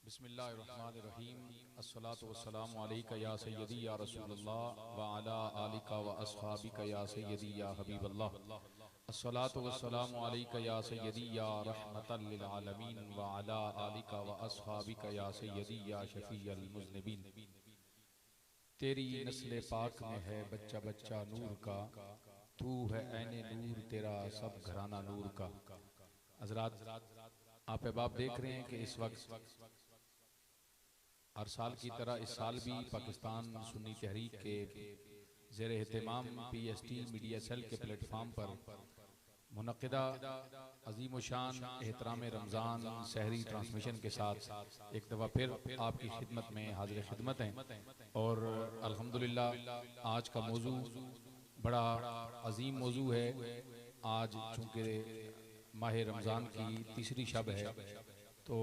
बिस्मिल्लाहिर्रहमानिर्रहीम। अस्सलातु वस्सलामु अलैका या सय्यदी या रसूलल्लाह व अला आलिका व अस्हाबिका या सय्यदी या हबीबल्लाह। अस्सलातु वस्सलामु अलैका या सय्यदी या रहमतल लिल आलमीन व अला आलिका व अस्हाबिका या सय्यदी या शफीअल मुज़निबीन। तेरी नस्ल पाक में है बच्चा बच्चा नूर का, तू है ऐने नूर तेरा सब घराना नूर का। हज़रात, आप अहबाब देख रहे हैं कि इस वक्त हर साल की तरह इस साल भी पाकिस्तान सुन्नी तहरीक के ज़ेर एहतमाम PST मीडिया सेल के प्लेटफार्म पर मुनक़िदा अज़ीम शान एहतराम रमज़ान सहरी ट्रांसमिशन के साथ एक दफ़ा फिर आपकी खिदमत में हाजिर खिदमत हैं। और अल्हम्दुलिल्लाह आज का मौजू बड़ा अजीम मौजू है। आज चूँकि माह रमज़ान की तीसरी शब है, तो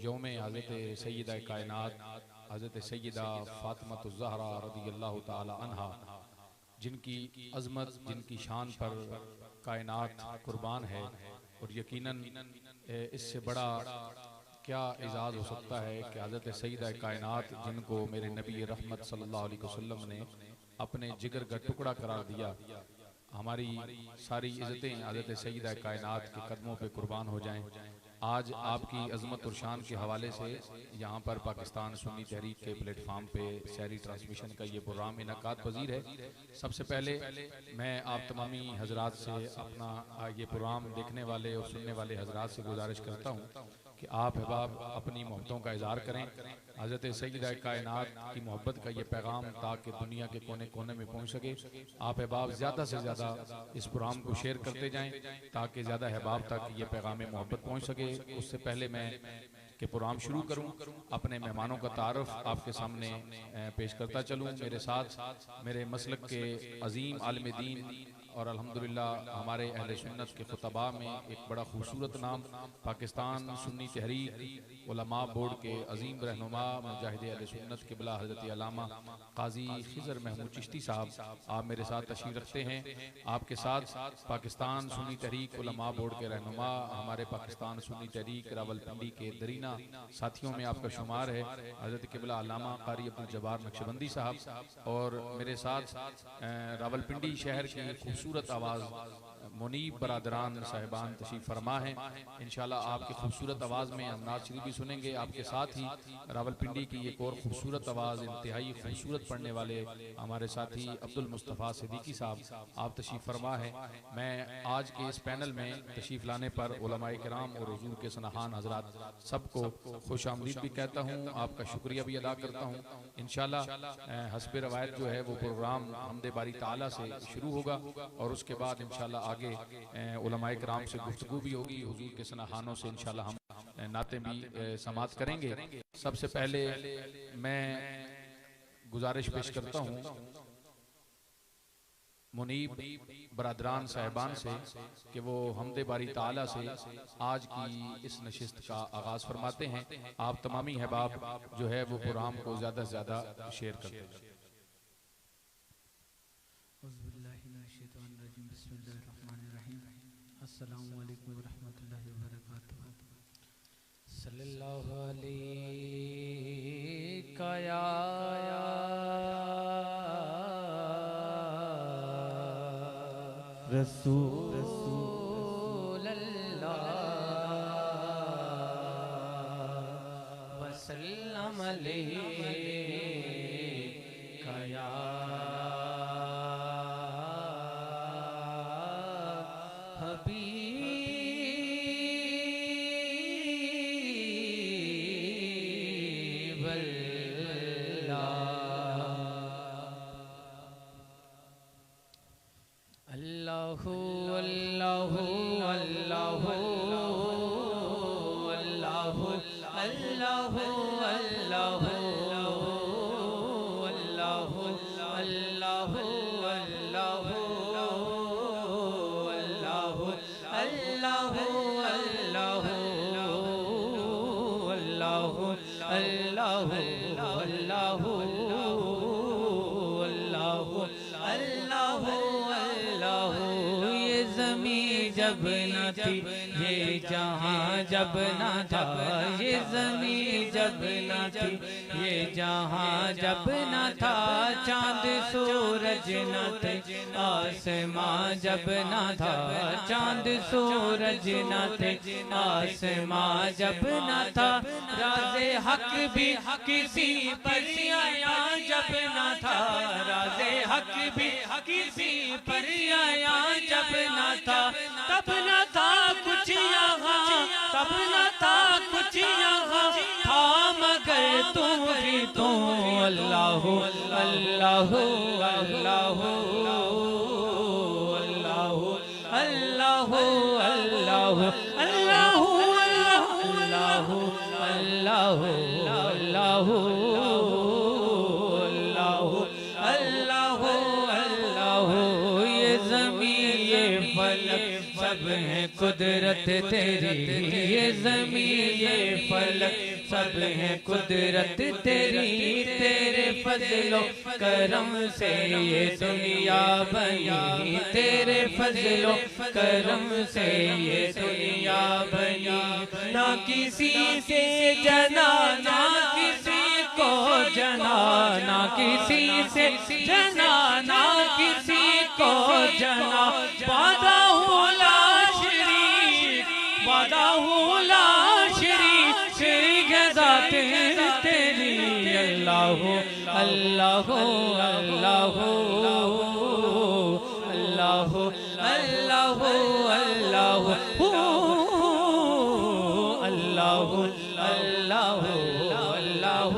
यौम हज़रत सय्यदा कायनात हज़रत सय्यदा फ़ातिमा ज़हरा रज़ियल्लाहु ताला अन्हा, जिनकी अज़मत जिनकी शान पर कायनात कुर्बान है, और यकीनन इससे बड़ा क्या एजाज़ हो सकता है कि हज़रत सय्यदा कायनात जिनको मेरे नबी रहमत सल्लल्लाहु अलैहि वसल्लम ने अपने जिगर का टुकड़ा करार दिया, हमारी सारी इज़्ज़तें हज़रत सय्यदा कायनात के कदमों पे कुर्बान हो जाएं। आज आपकी अज़मत और शान के हवाले से यहाँ पर पाकिस्तान सुन्नी तहरीक के प्लेटफार्म पे शहरी ट्रांसमिशन का ये प्रोग्राम इनकाद पजीर है। सबसे पहले मैं आप तमामी हजरात से अपना ये प्रोग्राम देखने वाले और सुनने वाले हजरात से गुजारिश करता हूँ कि आप अहबाब अपनी मोहब्बतों का इज़हार करें। हज़रत सय्यदा कायनात की मोहब्बत का ये पैगाम ताकि दुनिया के कोने कोने में पहुँच सके, आप अहबाब ज़्यादा से ज़्यादा इस प्रोग्राम को शेयर करते जाएँ ताकि ज़्यादा अहबाब तक ये पैगाम मोहब्बत पहुँच सके। उससे पहले मैं के प्रोग्राम शुरू करूं, अपने मेहमानों का तारुफ आपके सामने पेश करता चलूं। मेरे साथ मेरे मसलक के अजीम आलिम दीन और अल्हम्दुलिल्लाह हमारे अहले सुन्नत के खुतबा में एक बड़ा खूबसूरत नाम पाकिस्तान सुन्नी तहरीक उलमा बोर्ड के अजीम रहनुमा मुजाहिद अहले सुन्नत क़िबला हज़रत अल्लामा काजी खिज़र महमूद चिश्ती साहब, आप मेरे साथ तशरीफ़ रखते हैं। आपके साथ पाकिस्तान सुन्नी तहरीक उलमा बोर्ड के रहनुमा हमारे पाकिस्तान सुन्नी तहरीक रावलपिंडी के दरीना साथियों में आपका शुमार है हज़रत क़िबला अल्लामा क़ारी अब्दुल जब्बार नक्शबंदी साहब, और मेरे साथ रावलपिंडी शहर की खूबसूरत आवाज़ मुनीब बरादरान साहिबान तशरीफ़ फरमा है। इंशाल्लाह आपकी खूबसूरत आवाज़ में हम नात शरीफ भी सुनेंगे। आपके साथ ही रावलपिंडी की एक और खूबसूरत आवाज़ इंतहाई खूबसूरत पढ़ने वाले हमारे साथी अब्दुल मुस्तफ़ा सिद्दीकी साहब, आप तशरीफ़ फरमा है। मैं आज के इस पैनल में तशरीफ़ लाने पर उलमाए किराम और हुज़ूर के सनहान हज़रात सबको खुश आमदीद भी कहता हूँ, आपका शुक्रिया भी अदा करता हूँ। इंशाल्लाह हस्ब रवायत जो है वो प्रोग्राम हमदे बारी ताला से शुरू होगा और उसके बाद इंशाल्लाह आगे उलमाए किराम से गुफ्तगू भी होगी, हुजूर के सनाहानों से इंशाल्लाह हम नाते भी समात करेंगे। सबसे पहले मैं गुजारिश पेश करता हूँ मुनीब बरादरान साहिबान से कि वो हमदे बारी ताला से आज की इस नशिस्त का आगाज़ फरमाते हैं। आप तमामी अहबाब जो है वो प्रोग्राम को ज़्यादा से ज़्यादा शेयर करते हैं। अस्सलामु अलैकुम व रहमतुल्लाहि व बरकातुहू। सल्लल्लाहु अलैका या रसूल अल्लाह व सल्लम अलैका या जब न थी, ये जहां जब न था, ये ज़मीं जब न थी, ये जहां जब न था, चांद सूरज न थे, आसमां जब न था, चांद सूरज न थे, आसमां जब न था, राज़े हक भी किसी पर आया जब न था, राज़े हक भी किसी पर आया जब न था, तब न था कुछ यहाँ, तब न था कुछ यहाँ, था मगर तुम ही तो। अल्लाह अल्लाह अल्लाह अल्लाह अल्लाह अल्लाह अल्लाह अल्लाह अल्लाह अल्लाह अल्लाह। ये ज़मीं ये फलक सब है कुदरत तेरी, ये ज़मीं ये फलक सब है कुदरत तेरी, तेरे फजलो करम से ये दुनिया बनी, तेरे फजलो करम से ये दुनिया बनी। ना किसी से जना, ना किसी को जना, ना किसी से जना, ना किसी को जना, वादा हूँ ला शरीक, वादा हूँ ला शरीक, शरीक है ज़ात तेरी। अल्लाह अल्लाह अल्लाह अल्लाह अल्लाह अल्लाह अल्लाह अल्लाह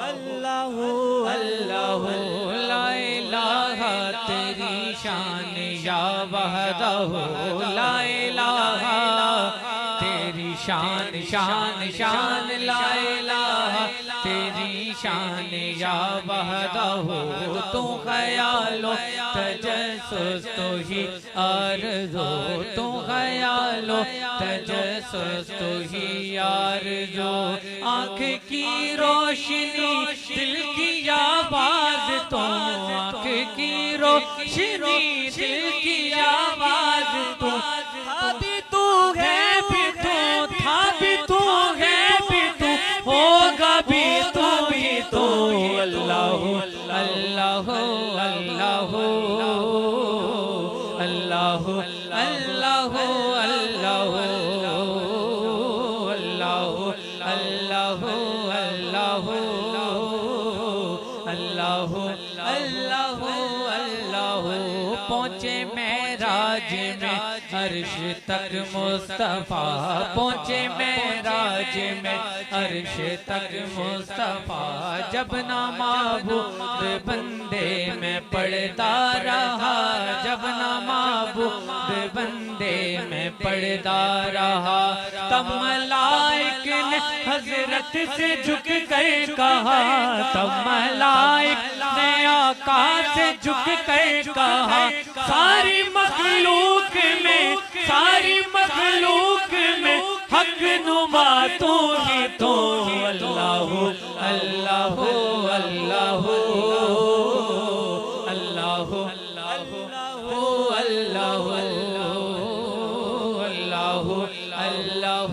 अल्लाह अल्लाह ला इलाहा तेरी शान या वहदहू, ला इलाहा तेरी शान शान शान, ला इलाहा तेरी शान या वहदहू, तू ख़यालो तजस्सुस तो ही आरज़ू, तू ख़यालो तजस्सुस तो ही आरज़ू। आँख की रोशनी दिल की आवाज़ तो, आँख की रोशनी दिल की आवाज़ तो, अभी तू है भी तू, था भी तू है भी तू, होगा भी तू ही तो। अल्लाह अल्लाह अल्लाह अल्लाह अल्लाह अल्लाह अल्लाह अल्लाह अल्लाह अल्लाह अल्लाह। पहुँचे मेराज में अर्श तक मुस्तफ़ा, पहुँचे मेराज में अर्श तक मुस्तफ़ा, जब ना माबूद बंदे में पढ़ता रहा, जब ना माबूद बंदे में पढ़ता रहा, तब मलाइक ने हजरत से झुक कर कहा, तब मलाइक ने आका से झुक कर कहा, सारी मखलूक में, सारी मखलूक में हक नुमा तू ही तो। अल्लाह अल्लाह अल्लाह अल्लाह अल्लाह अल्लाह अल्लाह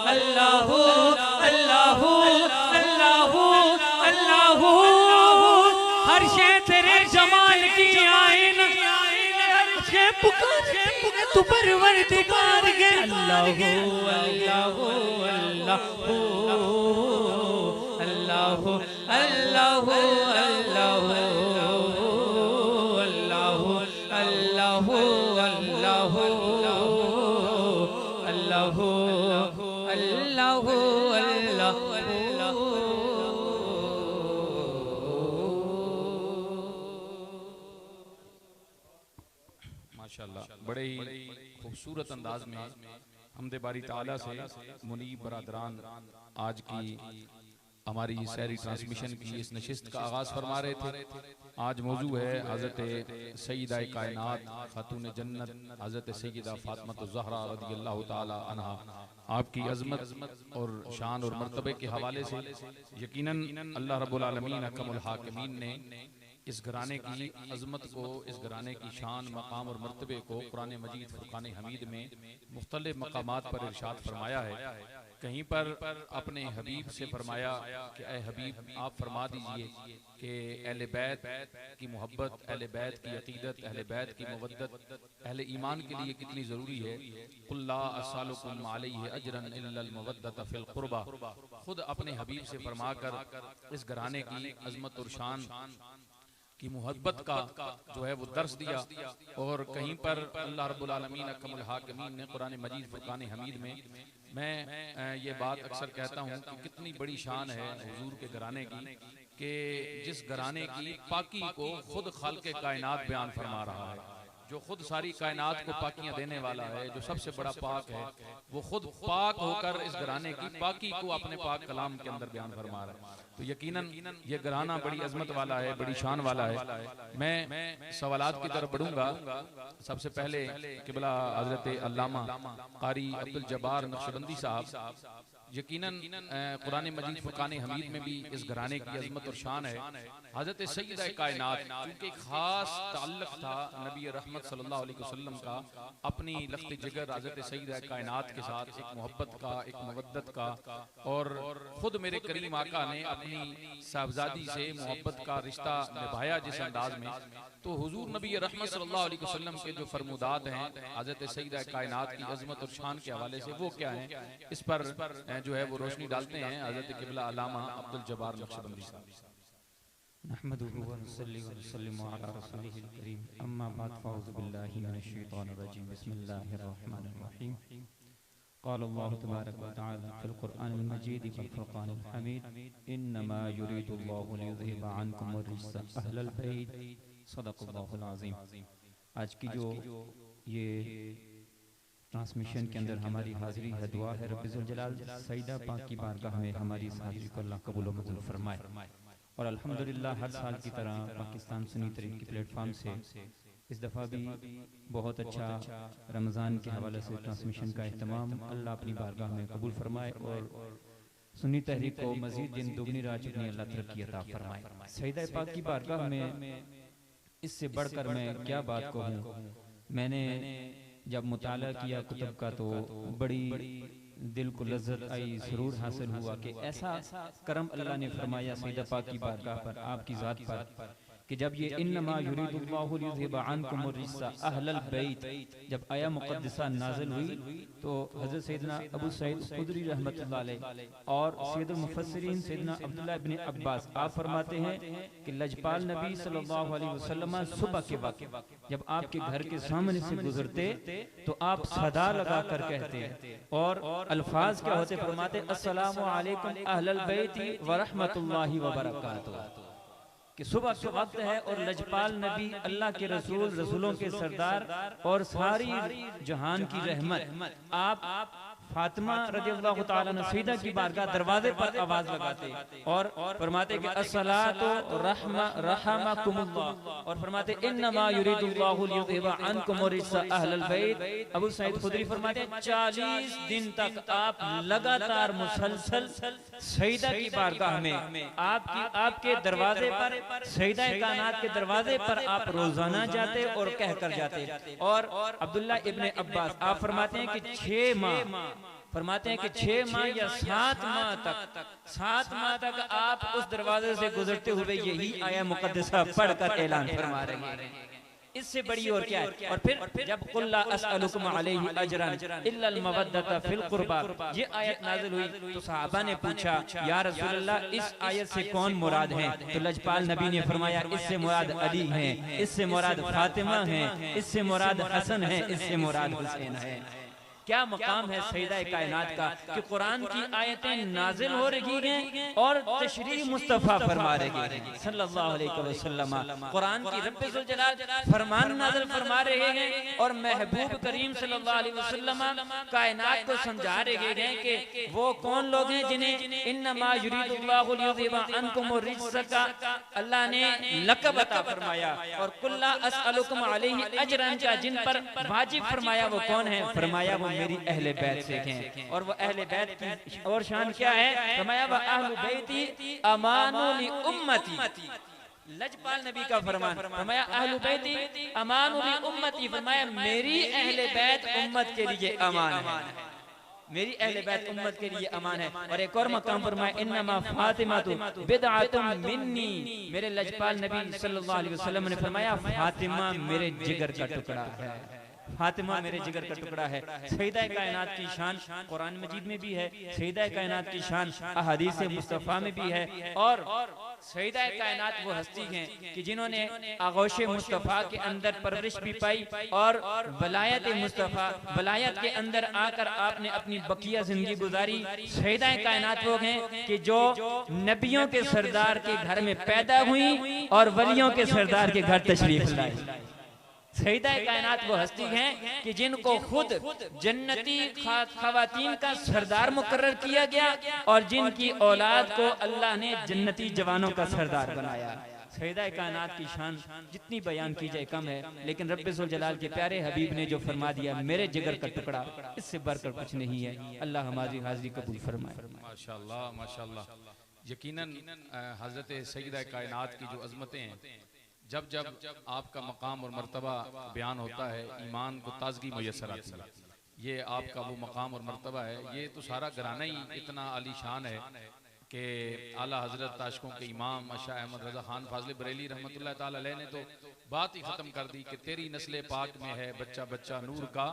अल्लाह अल्लाह अल्लाह अल्लाह हर शे तेरे जमाल की आइन, पुकारे तू परवरदिगार के। अल्लाह अल्लाह अल्लाह अल्लाह अल्लाह अल्लाह अल्लाह अल्लाह अल्लाह अल्लाह अल्लाह। माशाअल्लाह बड़े ही खूबसूरत अंदाज में हम्दे बारी ताला से मुनीब बरादरान आज की हमारी सहरी ट्रांसमिशन की इस नशिस्त का आगाज फरमा रहे थे। आज मौजू है हज़रत सईदा कायनात खातून जन्नत हज़रत सईदा फातिमा ज़हरा रज़ियल्लाहु ताला अन्हा आपकी अज़मत और शान और मर्तबे के हवाले से यकीनन अल्लाह रब्बुल आलमीन अकमल हाकिमीन ने इस घराने की अज़मत को, इस घराने की शान मकाम और मर्तबे को कुरान मजीद फुरकान हमीद में मुख्तलिफ मकामात पर इरशाद फरमाया है। कहीं पर अपने हबीब से फरमाया कि ए हबीब आप फरमा दीजिए कि अहले बैत की मोहब्बत, अहले बैत की अकीदत, अहले बैत की मवद्दत अहले ईमान के लिए कितनी ज़रूरी है। कुल ला अस्सलुकुम अलैहि अजरन इल्लल मवद्दत फिल कुर्बा। खुद अपने हबीब से फरमाकर इस घराने की अज़मत और शान की मोहब्बत का जो है वो दर्स दिया। और कहीं पर अल्लाह रब्बुल आलमीन अकमल हाकिमीन ने कुरान मजीद फुरकान हमीद में, मैं ये बात अक्सर कहता हूँ कि कितनी बड़ी शान है हुजूर के घराने की कि जिस घराने की पाकी को खुद खालिक़ कायनात बयान फरमा रहा है, जो खुद सारी कायनात को पाकियां देने वाला है, जो सबसे बड़ा पाक है, वो खुद पाक होकर इस घराने की पाकी को अपने पाक कलाम के अंदर बयान फरमा रहा है। तो यकीनन ये घराना बड़ी अजमत वाला है, बड़ी शान वाला है। मैं सवालात की तरफ बढ़ूंगा। सबसे पहले किबला हजरत अल्लामा कारी अब्दुल जब्बार नक्शबंदी साहब, यकीनन कुरान मजीद फुरकान हमीद में भी इस घराने की अजमत और शान है। हजरत सईदा कायनात चूंकि खास ताल्लुक था नबी रहमत सल्लल्लाहु अलैहि वसल्लम का अपनी लख्त जिगर हजरत सईदा कायनात के साथ, एक मोहब्बत का, एक मवद्दत का, और खुद मेरे करीम आका ने अपनी साहबजादी से मोहब्बत का रिश्ता निभाया जिस अंदाज में, तो हुजूर नबी रहमत सल्लल्लाहु अलैहि वसल्लम के जो फरमुदात हैं हजरत सईदा कायनात की अजमत और शान के हवाले से वो क्या हैं, इस पर जो है वो रोशनी डालते हैं हजरत किबला अल्लामा अब्दुल जब्बार नक्शबंदी साहब। नहमदुहु व नसल्ली व नसल्लिमु अला रसूलिहिल करीम, अम्मा बाद फ़अऊज़ु बिल्लाहि मिनश शैतानिर रजीम, बिस्मिल्लाहिर रहमानिर रहीम। क़ाल अल्लाहु तबारक व तआला फ़िल क़ुरआनिल मजीद वल फ़ुरक़ानिल हमीद, इन्नमा युरीदुल्लाहु लियुज़हिबा अन्कुम अर्रिज्सा अहलल बैत, सदक़ल्लाहुल अज़ीम। आज की जो ये ट्रांसमिशन के अंदर हमारी हाजिरी है, दुआ है रब्बुल जलाल सईदा पाक की बारगाह में हमारी इस हाजिरी को अल्लाह कबूल मंजूर फरमाए। और अल्हम्दुलिल्लाह हर साल की तरह पाकिस्तान सुन्नी तरीक़ की प्लेटफॉर्म से इस दफ़ा भी बहुत अच्छा रमज़ान के हवाले से ट्रांसमिशन का अहतमाम अल्लाह अपनी बारगाह में कबूल फरमाए और सुन्नी तहरीक को मज़ीद दिन दुगनी रात चुगनी अल्लाह तरक्की अता फरमाए। सईदा पाक की बारगाह में इससे बढ़कर मैं क्या बात कहूँ। मैंने जब मुताला किया कुतुब का तो बड़ी दिल को लज्जत आई, सुरूर हासिल हुआ कि ऐसा करम अल्लाह ने फरमाया सईदा पाक की बारगाह पर, आपकी ज़ात पर, कि जब ये इन्नमा युरीदुल्लाहु लियुज़हिबा अन्कुम अर्रिज्सा अहलल बैत जब आया मुक़द्दसा नाज़िल हुई तो हज़रत सैयदना अबू सईद खुदरी रहमतुल्लाह अलैह और सैयदुल मुफस्सिरीन सैयदना अब्दुल्लाह इब्न अब्बास आप फरमाते हैं कि लजपाल नबी सल्लल्लाहु अलैहि वसल्लम सुबह के वक्त जब आपके घर के सामने से गुजरते तो आप सदा लगा कर कहते और अल्फाज क्या होते, फरमाते अस्सलामु अलैकुम अहलल बैति व रहमतुल्लाहि व बरकातुहू, कि सुबह के वक्त है और लजपाल नबी अल्लाह के रसूल, रसूलों के सरदार और सारी जहान की रहमत आप फातिमा रज़ियल्लाहु ताला अन्हा सईदा की बारगाह दरवाजे पर आवाज लगाते और फरमाते कि अस्सलातु रहमकुमुल्लाह, और फरमाते इन्नमा युरीदुल्लाहु लियुज़हिबा अन्कुम अर्रिज्सा अहलल बैत। अबू सईद खुदरी फरमाते 40 दिन तक आप लगातार मुसलसल सईदा की बारगाह में आपके दरवाजे पर, सईदा कायनात के दरवाजे पर आप रोजाना जाते और कह कर जाते। और अब्दुल्ला इब्न अब्बास आप फरमाते हैं कि 6 माह, फरमाते हैं कि 6 माह या 7 माह तक आप उस दरवाजे से गुजरते हुए यही आया मुकद्दसा पढ़कर ऐलान फरमा रहे हैं। इससे बड़ी और क्या है। और फिर जब कुल ला अस्अलुकुम अलैहि अजरन इल्लल मवद्दत फिल कुर्बा ये आयत नाज़िल हुई तो सहाबा ने पूछा या रसूल अल्लाह इस आयत से कौन मुराद है, तो लजपाल नबी ने फरमाया इससे मुराद अली हैं, इससे मुराद फातिमा हैं, इससे मुराद हसन है, इससे मुराद हुसैन है। क्या मकाम है सईदा कायनात का कि कुरान की आयतें नाजिल हो रही हैं और तशरीह मुस्तफ़ा फरमा रहे हैं सल्लल्लाहु अलैहि वसल्लम। कुरान की रब्बे जुल जलाल फरमान नाजिल फरमा रहे हैं और महबूब करीम सल्लल्लाहु अलैहि वसल्लम कायनात को समझा रहे हैं कि वो कौन लोग हैं जिन्हें इन्नमा युरीदुल्लाहु लियुज़हिबा अन्कुम रिज्स का अल्लाह ने लक़ब अता फरमाया और कुल्ला अस्अलुकुम अलैहि अजरन का जिन पर वाजिब फरमाया वो कौन है? फरमाया वो मेरी अहले बैत से हैं। और वो अहले बैत की और शान क्या है? फरमाया व अहलु बैती अमानु लि उम्मती। लजपाल नबी का फरमान, फरमाया अहलु बैती अमानु लि उम्मती, फरमाया मेरी अहले बैत उम्मत के लिए अमान है, मेरी अहले बैत उम्मत के लिए अमान है। और एक और मकाम फरमाया इन्नमा फातिमातु बिदअतुम मिन्नी, मेरे लजपाल नबी सल्लल्लाहु अलैहि वसल्लम ने फरमाया फातिमा मेरे जिगर का टुकड़ा है, फातिमा मेरे जिगर का टुकड़ा है। सईदा कायनात की शान कुरान मजीद में भी है, सईदा कायनात की शान अहादीस मुस्तफ़ा में भी है। और सईदा कायनात वो हस्ती हैं कि जिन्होंने आगोश मुस्तफ़ा के अंदर परवरिश भी पाई और वलायत मुस्तफ़ा वलायत के अंदर आकर आपने अपनी बकिया जिंदगी गुजारी। सईदा कायनात वो हैं कि जो नबियों के सरदार के घर में पैदा हुई और वलियों के सरदार के घर तशरीफ लाई। सईदा कायनात वो हस्ती हैं कि जिनको खुद जन्नती खवातीन का सरदार मुकर्रर किया गया और जिनकी औलाद को अल्लाह ने जन्नती जवानों का सरदार बनाया। सईदा कायनात की शान जितनी बयान की जाए कम है, लेकिन रब्बे जुल जलाल के प्यारे हबीब ने जो फरमा दिया मेरे जिगर का टुकड़ा, इससे बढ़कर कुछ नहीं है। अल्लाह हमारी हाजिरी कबूल फरमाए। माशाअल्लाह माशाअल्लाह। यकीनन हजरत सईदा कायनात की जो अजमतें हैं, जब जब आपका मकाम और मर्तबा बयान होता है ईमान को ताजगी मुयसर आती है। ये आपका वो मकाम और मर्तबा है। ये तो सारा घराना ही इतना आलीशान है कि आला हजरत आशिकों के इमाम शाह अहमद रजा खान फाजले बरेली रहमतुल्लाह ताला अलैह ने तो बात ही खत्म कर दी कि तेरी नस्ले पाक में है बच्चा बच्चा नूर का,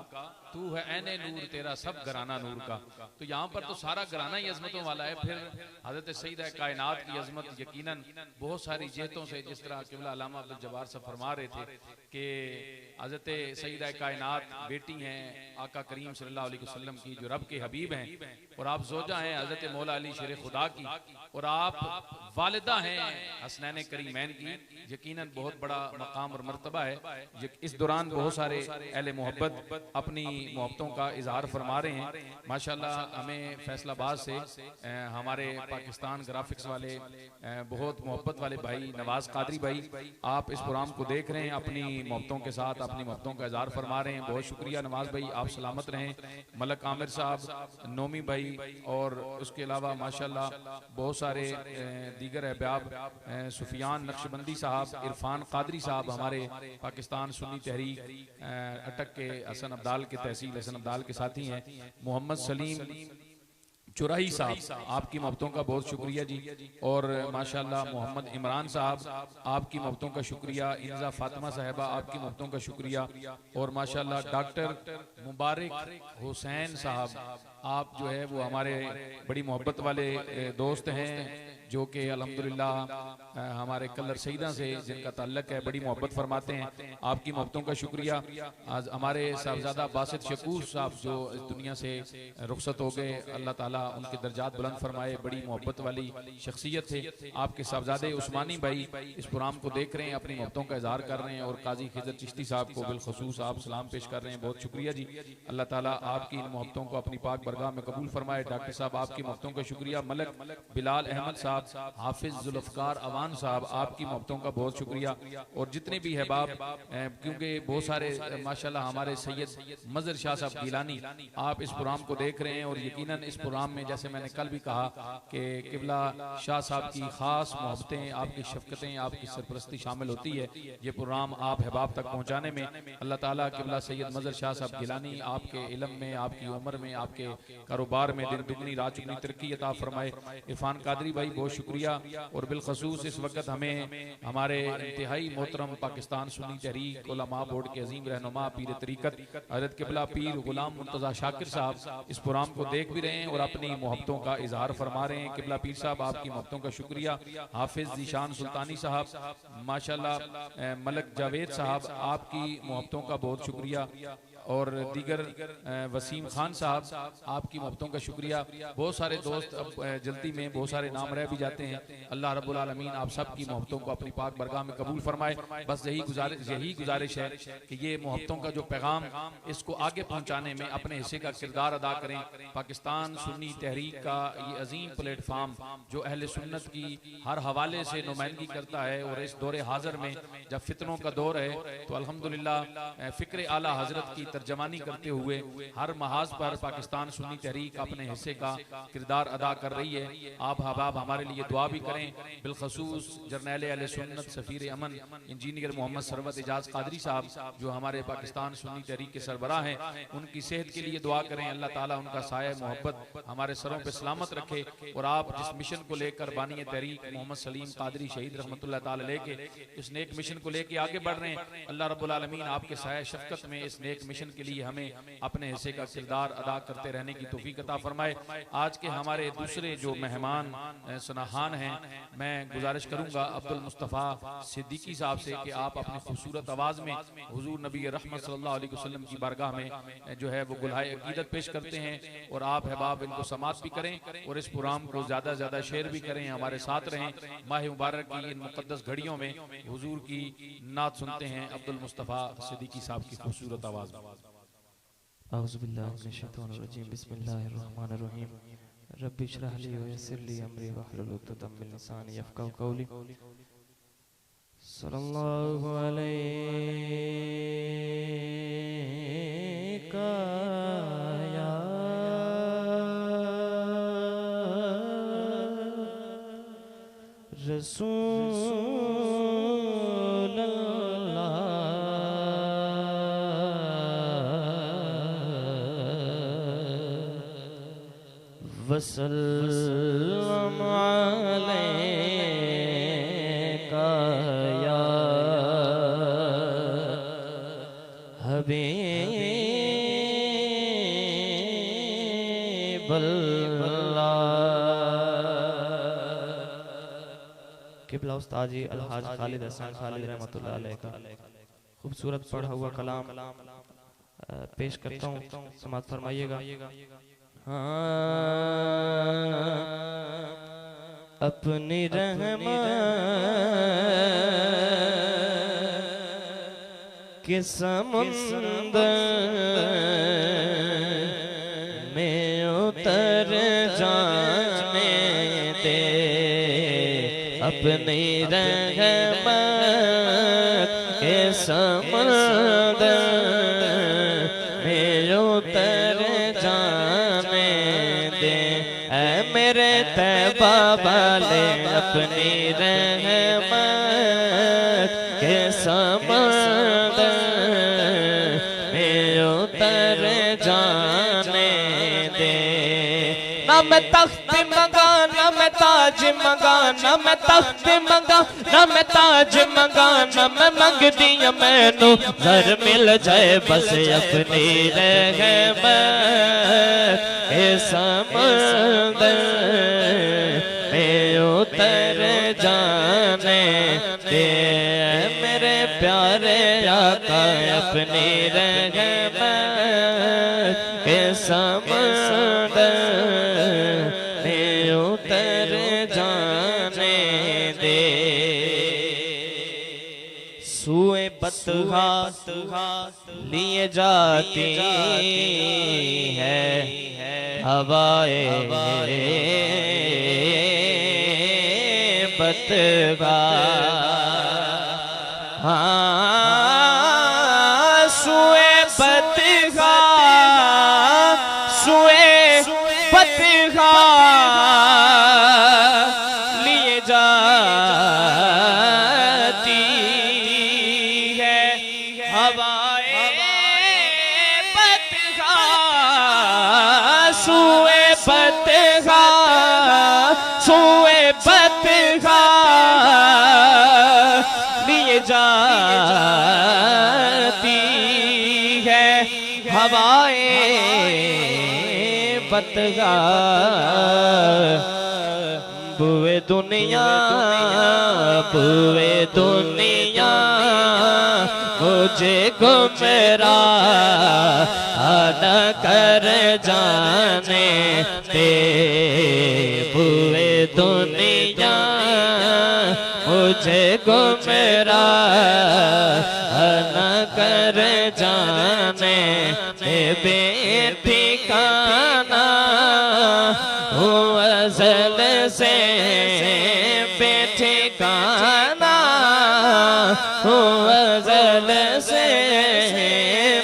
तू है ऐने नूर तेरा सब घराना नूर का। तो यहाँ पर तो सारा घराना ही अजमतों वाला है। फिर हजरत सईदा कायनात की अजमत यकीनन बहुत सारी जेहतों से, जिस तरह किबला अल्लामा अब्दुल जब्बार साहब फरमा रहे थे कि हजरत सईदा कायनात बेटी हैं आका करीम सल्लल्लाहु अलैहि वसल्लम की, जो रब के हबीब हैं, और आप जोजा हैं हजरत मौला अली शेर खुदा की, और आप वालिदा हैं हसनैन करीमैन की। यकीनन बहुत बड़ा मकाम और मर्तबा है। इस दौरान बहुत सारे अहले मोहब्बत अपनी मोहब्बतों का इजहार फरमा रहे हैं। माशाल्लाह हमें फैसलाबाद से हमारे पाकिस्तान ग्राफिक्स वाले बहुत मोहब्बत वाले भाई नवाज कादरी भाई, आप इस प्रोग्राम को देख रहे हैं, अपनी मोहब्बतों के साथ अपनी मोहब्बतों का इजहार फरमा रहे हैं। बहुत शुक्रिया नवाज भाई, आप सलामत रहें। मलक आमिर साहब, नोमी भाई, और उसके अलावा माशाल्लाह बहुत सारे दीगर अहबाब, सुफियान नक्शबंदी साहब, इरफान कादरी साहब, हमारे पाकिस्तान सुन्नी तहरीक अटक के हसन अब्दाल के तहसील हसन अब्दाल के साथी हैं। मोहम्मद सलीम चुराही साहब, आपकी मोहब्बतों का बहुत शुक्रिया जी। और माशाल्लाह मोहम्मद इमरान साहब, आपकी मोहब्बतों का शुक्रिया। इंजा फातिमा साहिबा, आपकी मोहब्बतों का शुक्रिया। और माशाल्लाह डॉक्टर मुबारक हुसैन साहब, आप जो है वो हमारे बड़ी मोहब्बत वाले दोस्त हैं, जो कि अल्हम्दुलिल्लाह हमारे कलर सईदा से जिनका ताल्लुक है, बड़ी मोहब्बत फरमाते हैं। आपकी मोहब्बतों का शुक्रिया। आज हमारे साहबजादा बासित शकूर साहब जो इस दुनिया से रुखसत हो गए, अल्लाह ताला उनके दर्जात बुलंद फरमाए, बड़ी मोहब्बत वाली शख्सियत थे। आपके साहबजादे उस्मानी भाई इस प्रोग्राम को देख रहे हैं, अपनी मोहब्बतों का इजहार कर रहे हैं, और काजी खिजर चिश्ती साहब को बिलखसूस आप सलाम पेश कर रहे हैं। बहुत शुक्रिया जी। अल्लाह ताला आपकी इन मोहब्बतों को अपनी पाक बरगाह में कबूल फरमाए। डॉक्टर साहब, आपकी मोहब्बतों का शुक्रिया। मलक बिलाल अहमद साहब, हाफिज जुल्फकार अवान साहब, आपकी मोहब्बतों का बहुत शुक्रिया। और जितने भी अहबाब, क्योंकि बहुत सारे माशाल्लाह हमारे सैयद मजर शाह साहब गिलानी, आप इस प्रोग्राम को देख रहे हैं, और यकीनन इस प्रोग्राम में जैसे मैंने कल भी कहा कि किबला शाह साहब की खास मोहब्बतें, आपकी शफकतें, आपकी सरपरस्ती शामिल होती है ये प्रोग्राम आप अहबाब तक पहुँचाने में। अल्लाह ताला किबला सैयद मजर शाह साहब गिलानी आपके इल्म में, आपकी उम्र में, आपके कारोबार में दिन दुगनी रात चुगनी तरक्की अता फरमाए। इरफान कादरी भाई बहुत शुक्रिया। और बिलखसूस इस वक्त हमें हमारे इंतहाई मोहतरम पाकिस्तान सुन्नी तहरीक उलमा बोर्ड के अजीम रहनुमा पीर तरीकत हजरत किबला पीर गुलाम मुर्तजा शाकिर साहब इस प्रोग्राम को देख भी रहे हैं और अपनी मोहब्बतों का इजहार फरमा रहे हैं। किबला पीर साहब, आपकी मोहब्बतों का शुक्रिया। हाफिज जीशान सुल्तानी साहब, माशाल्लाह मलक जावेद साहब, आपकी मोहब्बतों का बहुत शुक्रिया। और दीगर वसीम खान साहब, आपकी मोहब्बतों का शुक्रिया। बहुत सारे दोस्त अब जल्दी में बहुत सारे नाम रह भी जाते हैं। अल्लाह रब्बुल आलमीन आप सब की मोहब्बतों को अपनी पाक बरगाह में कबूल फरमाए। बस यही गुजारिश है कि ये मोहब्बतों का जो पैगाम, इसको आगे पहुँचाने में अपने हिस्से का किरदार अदा करें। पाकिस्तान सुन्नी तहरीक का ये अजीम प्लेटफार्म जो अहले सुन्नत की हर हवाले से नुमाइंदगी करता है, और इस दौरे हाजिर में जब फितनों का दौर है तो अल्हम्दुलिल्लाह फ़िक्र आला हजरत की तर्जमानी करते हुए हर महाज पर पाकिस्तान सुन्नी तहरीक अपने हिस्से का किरदार अदा कर रही है। आप हबाब हमारे लिए दुआ भी करें, बिलखसूस जर्नैल अहले सुन्नत सफ़ीर अमन इंजीनियर मोहम्मद सरवत एजाज कादरी साहब जो हमारे पाकिस्तान सुन्नी तहरीक के सरबराह हैं, उनकी सेहत के लिए दुआ करें। अल्लाह ताला उनका साया मोहब्बत हमारे सरों पर सलामत रखे। और आप जिस मिशन को लेकर बानी तहरीक मोहम्मद सलीम कादरी शहीद रहमतुल्लाह ताला लेके इस नेक मिशन को लेके आगे बढ़ रहे हैं, अल्लाह रब्बुल आलमीन आपके साया शफ़क़त में इस नेक मिशन के लिए हमें अपने हिस्से का किरदार अदा करते रहने की तौफीक अता फरमाए। आज के हमारे दूसरे जो मेहमान सनाहान हैं, मैं गुजारिश करूंगा अब्दुल मुस्तफ़ा सिद्दीकी साहब से कि आप अपनी खूबसूरत आवाज़ में हुजूर नबी रहमत सल्लल्लाहु अलैहि वसल्लम की बारगाह में जो है वो गुलहाए अकीदत पेश करते हैं, और आप अहबाब इनको समात भी करें और इस प्रोग्राम को ज़्यादा से ज़्यादा शेयर भी करें, हमारे साथ रहें। माह मुबारक की इन मुक़द्दस घड़ियों में हुजूर की नात सुनते हैं अब्दुल मुस्तफ़ा सिद्दीकी साहब की खूबसूरत आवाज़ में। औज़ु बिल्लाहि मिनश शैतानिर रजीम, बिस्मिल्लाहिर रहमानिर रहीम, रब्बि इश्रह ली व यस्सिर ली अमरी वहलुल उक़दतम मिन लिसानी यफ़क़हू क़ौली। सल्लल्लाहु अलैका या रसूल अल्लाह वसल्लम अलैका या हबीबल्लाह। किबला उस्ताद जी अलहाज खालिद हसन खालिद रहमतुल्लाह अलैह का खूबसूरत पढ़ा हुआ कलाम पेश करता हूँ, समात फरमाइएगा। अपनी रहमत के समुंदर में उतर जाने दे, अपनी रहमत के समुंदर में उतर जाने दे। ऐ मेरे तैबा वाले अपनी रहमत के समुंदर में उतर जाने दे। ना मैं तख्त मंगा ना मैं ताज मंगा, ना मैं तख्त मंगा ना मैं ताज मंगा, ना मैं मंग दिया मैनू घर मिल जाए बस अपनी रहमत के समुंदर में उतर जाने दे। मेरे प्यारे आका अपनी रहमत के समुंदर में उतर जाने दे। सुए बतहा लिए जाती है हवाए बतहा, हाँ सुए बतहा सुए बतहा लिए जाती है हवाए बतहा, सुए बतहा सुए बतहा लिए जाती है हवाए बतहा। बुए दुनिया मुझे गुमराह न कर जाने दे पूरे दुनिया मुझे गुमराह न कर जाने दे बेठिकाना हूँ अज़ल से बेठिकाना हूँ अज़ल से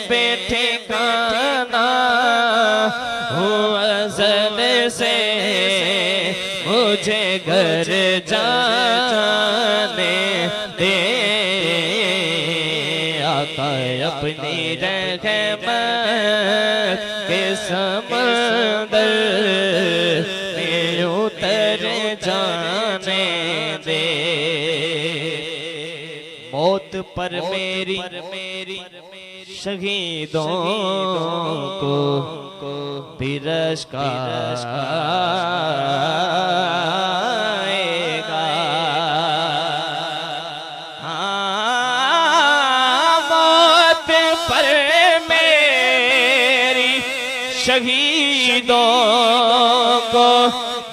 बेठिकाना हूँ अज़ल से मुझे घर जाने दे आका अपनी रहमत के समंदर में उतर जाने दे मौत पर मेरी शहीदों को बिरश का आएगा मौत पर मेरी शहीदों को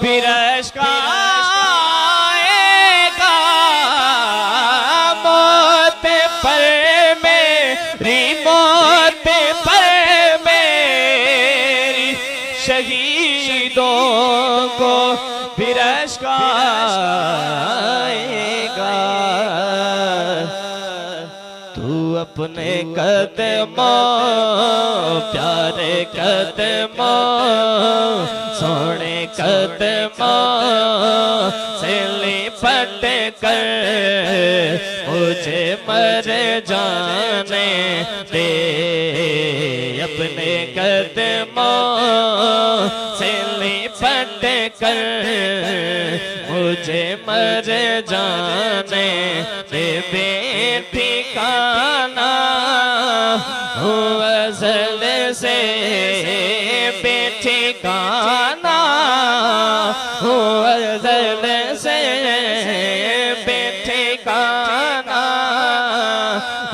बिरश का आएगा मौत पर मेरी मौत पर मेरी शहीदों को बिरश का आएगा तू अपने कदमों प्यारे कदमों सोने कदमों से लिपट कर मुझे मर जाने दे अपने कदमों से लिपट कर मुझे मर जाने दे बेठिकाना हूँ अज़ल से बेठिकाना हूँ अज़ल से बेठिकाना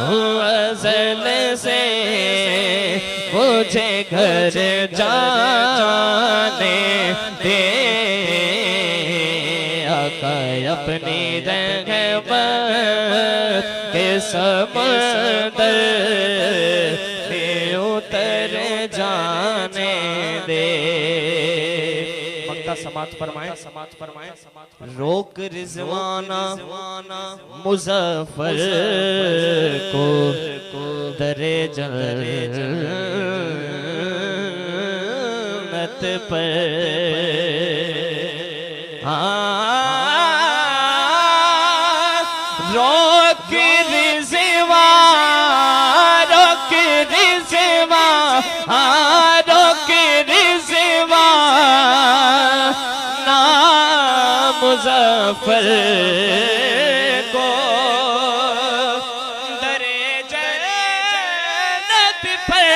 हूँ अज़ल से मुझे घर जाने दे आका अपनी रहमत के समंदर में उतर जाने दे मक्का समात फरमाए रोक रिजवाना मुज़फ़्फ़र को दरे जन्नत पर रोक रिज़वा रोक रिज़वा रोक रिज़वा ना मुज़फ़्फ़र को दरे जन्नत पर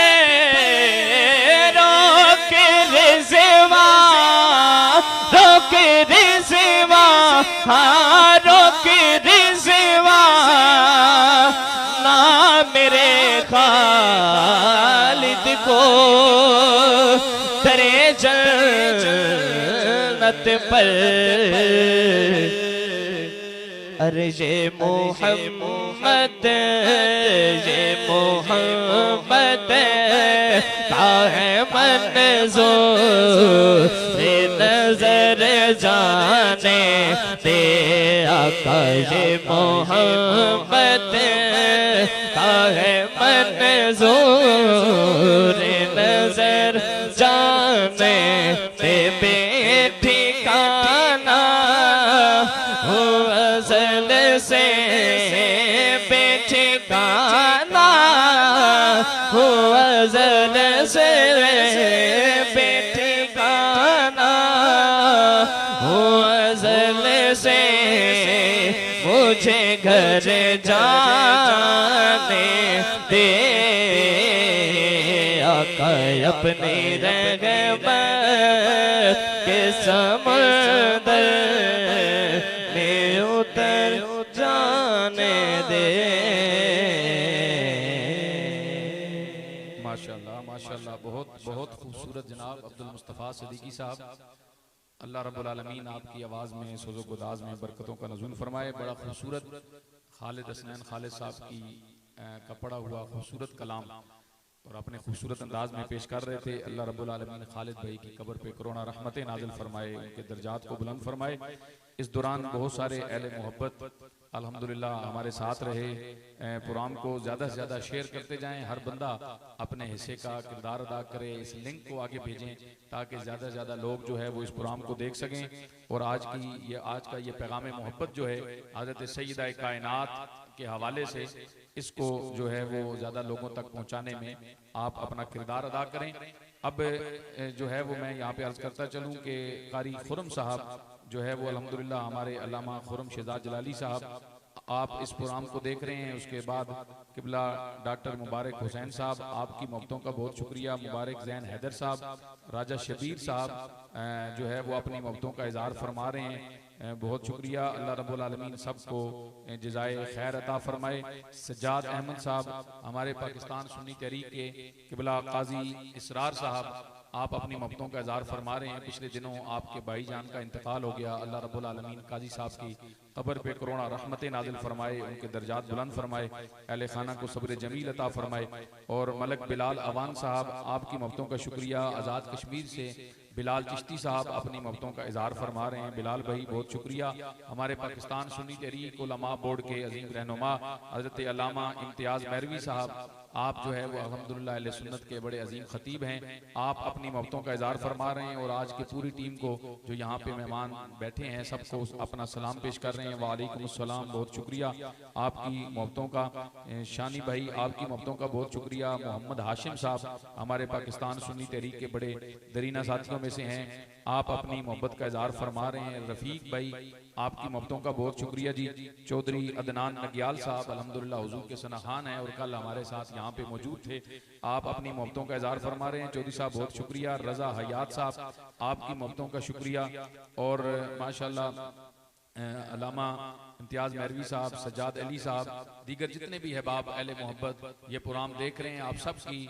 रोक रिज़वा रोक रिज़वा रोक रिज़वा ना मेरे खालिद को दरे जन्नत पर अरे ये मोहम्मद का है मंज़ूर नजर जाने दे आका ये मोहम्मद का है मंज़ूर नजर जाने दे बेठिकाना हूँ अज़ल से बेठिकाना हूँ अज़ल से बेठिकाना हूँ अज़ल से मुझे घर जाने दे आका अपनी रहमत के समंदर में उतर जाने दे बहुत खूबसूरत जनाब अब्दुल मुस्तफ़ा सिद्दीकी साहब, अल्लाह रब्बुल आलमीन आपकी आवाज़ में सोज़ो गुदाज में बरकतों का नज़ूल फरमाए। बड़ा खूबसूरत खालिद हसनैन खालिद साहब की का पढ़ा हुआ खूबसूरत कलाम और अपने खूबसूरत अंदाज में पेश कर रहे थे। अल्लाह रब्बुल आलमीन खालिद भाई की कब्र पे करोना रहमतें नाजिल फरमाए, उनके दर्जात को बुलंद फरमाए। इस दौरान बहुत सारे अहले मोहब्बत अल्हम्दुलिल्लाह हमारे साथ रहे। प्रोग्राम को ज़्यादा से ज़्यादा शेयर करते जाएं, हर बंदा अपने हिस्से का किरदार अदा करे, इस लिंक को आगे भेजें ताकि ज़्यादा से ज़्यादा लोग जो है वो इस प्रोग्राम को देख सकें। और आज का ये पैगाम मोहब्बत जो है हज़रत सय्यदा कायनात के हवाले से इसको जो है वो ज़्यादा लोगों तक पहुँचाने में आप अपना किरदार अदा करें। अब जो है वो मैं यहाँ पे अर्ज़ करता चलूँ कि कारी खुरम साहब जो है वो अल्हम्दुलिल्लाह हमारे अल्लामा खुरम शहजाद जलाली साहब, आप इस प्रोग्राम को देख रहे हैं। उसके बाद किबला डॉक्टर मुबारक हुसैन साहब, आपकी मोहब्बतों का बहुत शुक्रिया। मुबारक जैन हैदर साहब, राजा शबीर साहब जो है वो अपनी मोहब्बतों का इजहार फरमा रहे हैं, बहुत शुक्रिया। अल्लाह रब्बुल आलमीन सबको जज़ाए खैर अता फरमाए। सज्जाद अहमद साहब, हमारे पाकिस्तान सुन्नी तहरीक के किबला काजी इसरार साहब, आप अपनी मोहब्बतों का इजहार फरमा रहे हैं। पिछले दिनों आपके भाईजान का इंतकाल हो गया। अल्लाह रब्बुल आलमीन काजी साहब की कब्र पे करोना रहमतें नाजिल फरमाए, उनके दर्जात बुलंद फरमाए, अहले खाना को सब्र जमील अता फरमाए। और मलक बिलाल अवान साहब, आपकी मोहब्बतों का शुक्रिया। आज़ाद कश्मीर से बिलाल चिश्ती साहब अपनी मोहब्बतों का इजहार फरमा रहे हैं। बिलाल भाई बहुत शुक्रिया। हमारे पाकिस्तान सुन्नी तहरीक उलमा बोर्ड के अजीम रहनुमा हज़रत अल्लामा इम्तियाज़ मैरवी साहब, आप जो है वो अल्हम्दुलिल्लाह अहले सुन्नत के बड़े अजीम खतीब हैं, आप अपनी मोहब्बतों का इजहार फरमा रहे हैं। और आज की पूरी टीम को जो यहाँ पे मेहमान बैठे हैं सबको अपना सलाम पेश कर रहे हैं। वालेकुम अस्सलाम, बहुत शुक्रिया आपकी मोहब्बतों का। शानी भाई, आपकी मोहब्बतों का बहुत शुक्रिया। मोहम्मद हाशिम साहब, हमारे पाकिस्तान सुन्नी तहरीक के बड़े दरीना साथियों में से हैं, आप अपनी मोहब्बत का इजहार फरमा रहे हैं। रफीक भाई, आपकी मोहब्बतों का बहुत शुक्रिया जी। चौधरी अदनान नगियाल साहब अल्हम्दुलिल्लाह हुजूर के सनाखान हैं और कल हमारे साथ यहाँ पे मौजूद थे, आप अपनी मोहब्बतों का इजहार फरमा रहे हैं। चौधरी साहब बहुत शुक्रिया। रजा हयात साहब, आपकी मोहब्बतों का शुक्रिया। और माशाल्लाह अल्लामा इम्तियाज़ मैरवी साहब, सज्जाद अली साहब, दीगर जितने भी अहबाब अहले मोहब्बत ये प्रोग्राम देख रहे हैं, आप सबकी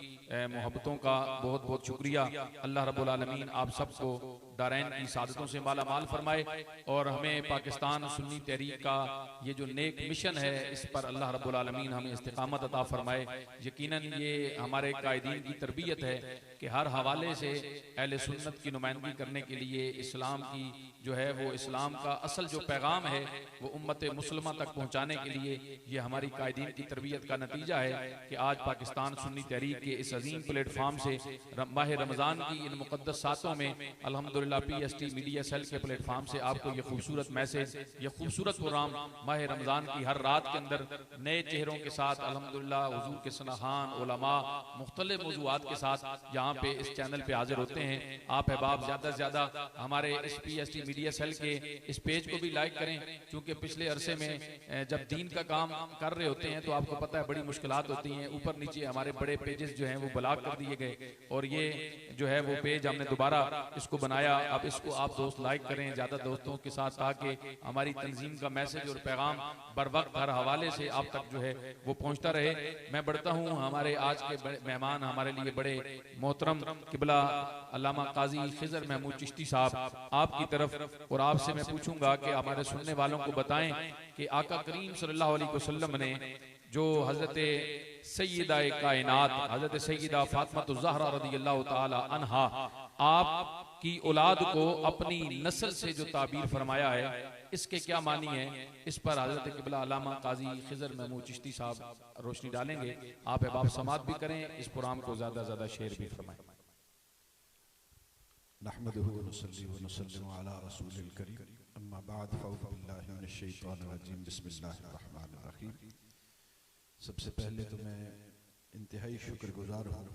मोहब्बतों का बहुत बहुत शुक्रिया। अल्लाह रब्बुल आलमीन आप सबको दारैन की सादतों से माला माल फरमाए और हमें पाकिस्तान सुन्नी तहरीक का ये जो नेक मिशन है इस पर अल्लाह रब्बुल आलमीन हमें इस्तिकामत अता फरमाए। यकीनन ये हमारे कायदीन की तरबियत है कि हर हवाले से अहले सुन्नत की नुमाइंदगी करने के लिए इस्लाम की जो है वो इस्लाम का असल जो पैगाम है वो उम्मत मुस्लिमा तक पहुँचाने के लिए ये हमारी कायदीन की तरबियत का नतीजा है कि आज पाकिस्तान सुन्नी तहरीक के इस अजीम प्लेटफार्म से माह रमज़ान की इन मुक़द्दस सातों में अल्हम्दुलिल्लाह PST मीडिया सेल के प्लेटफार्म से आपको ये खूबसूरत मैसेज, ये खूबसूरत प्रोग्राम माह रमज़ान की हर रात के अंदर नए चेहरों के साथ अल्हम्दुलिल्लाह हुजूर के सनाहान उलमा मुख्तलिफ मौज़ूआत के साथ यहाँ पे इस चैनल पे हाजिर होते हैं। आप अहबाब ज़्यादा से ज़्यादा हमारे इस PST मीडिया सेल के इस पेज को भी लाइक करें, क्योंकि पिछले अरसे में जब दीन का काम कर रहे होते हैं तो आपको पता है बड़ी मुश्किलात होती हैं। ऊपर नीचे हमारे बड़े पेजेस जो हैं वो ब्लॉक कर दिए गए और ये जो है वो पेज हमने दोबारा इसको बनाया। अब इसको आप दोस्त लाइक करें ज़्यादा दोस्तों के साथ ताकि हमारी तंजीम का मैसेज और पैगाम बर वक्त हर हवाले से आप तक जो है वो पहुँचता रहे। मैं बढ़ता हूँ, हमारे आज के मेहमान हमारे लिए बड़े मोहतरम किबला अल्लामा काजी खिजर महमूद चिश्ती साहब आपकी तरफ, और आपसे मैं पूछूंगा कि हमारे सुनने वालों को बताएं कि आका करीम सल्लल्लाहु अलैहि वसल्लम ने जो हजरत सय्यदा कायनात हजरत सय्यदा फातिमा ज़हरा रज़ियल्लाहु ताला अन्हा आपकी औलाद को अपनी नस्ल से जो ताबीर फरमाया है इसके क्या मानी है, इस पर हजरत किबला अल्लामा काजी खिजर महमूद चिश्ती साहब रोशनी डालेंगे। आप अहबाब समात भी करें, इस प्रोग्राम को ज्यादा ज्यादा शेयर भी फरमाएं। नहमदुहु व नुसल्ली व नुसल्लिमु अला रसूलिल करीम, अम्मा बाद, फ़अऊज़ु बिल्लाहि मिनश शैतानिर रजीम, बिस्मिल्लाहिर रहमानिर रहीम। सबसे पहले तो मैं इंतहाई शुक्रगुजार हूँ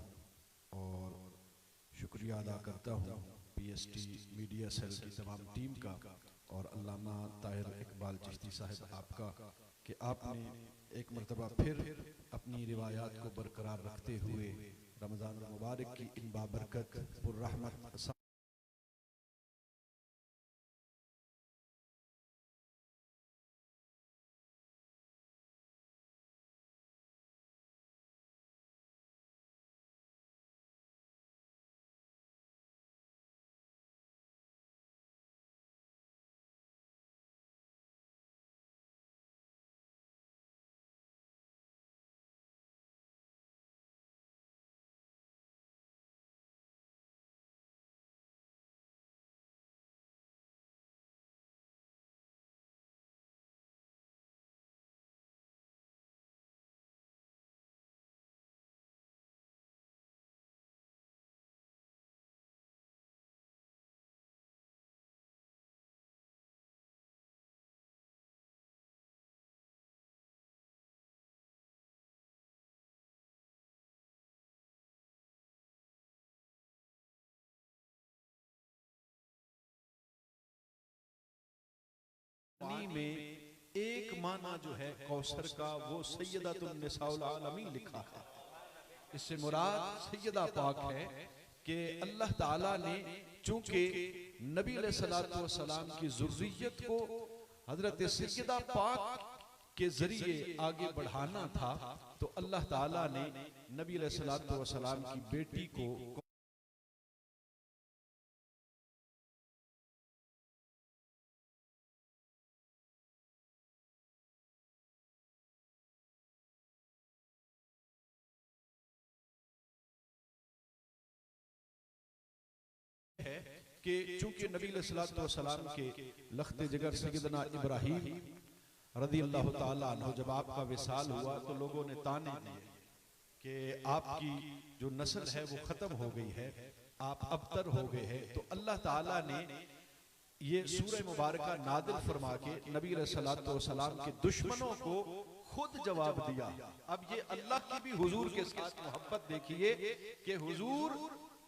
और शुक्रिया अदा करता हूँ PST मीडिया सेल की तमाम टीम का और अल्लामा ताहिर इकबाल चिश्ती साहब आपका कि आपने एक मरतबा फिर अपनी रिवायात को बरकरार रखते हुए रमज़ान मुबारक की इन बाबरकत पुर्रहमत पानी में एक माना जो है कौसर का वो सैयदतुन निसाउल आलमीन लिखा है। इससे मुराद सैयदा पाक है कि अल्लाह ताला ने चूंकि नबी अलैहिस्सलातु वस्सलाम की ज़ुर्रियत को हजरत सैयदा पाक के जरिए आगे बढ़ाना था, तो अल्लाह ताला ने नबी अलैहिस्सलातु वस्सलाम की बेटी को है कि चूंकि नबी अलैहिस्सलातु वस्सलाम के लख्ते जिगर सैयदना इब्राहीम रज़ी अल्लाह ताला अन्हु जब आपका विसाल हुआ तो लोगों ने ताने दिए कि आपकी जो नस्ल है वो खत्म हो गई है, आप अबतर हो गए हैं। तो अल्लाह ताला ने ये सूरह मुबारका नादिल फरमा के नबी अलैहिस्सलातु वस्सलाम के दुश्मनों को खुद जवाब दिया। अब ये अल्लाह की भी हुजूर के साथ मोहब्बत देखिए कि हुजूर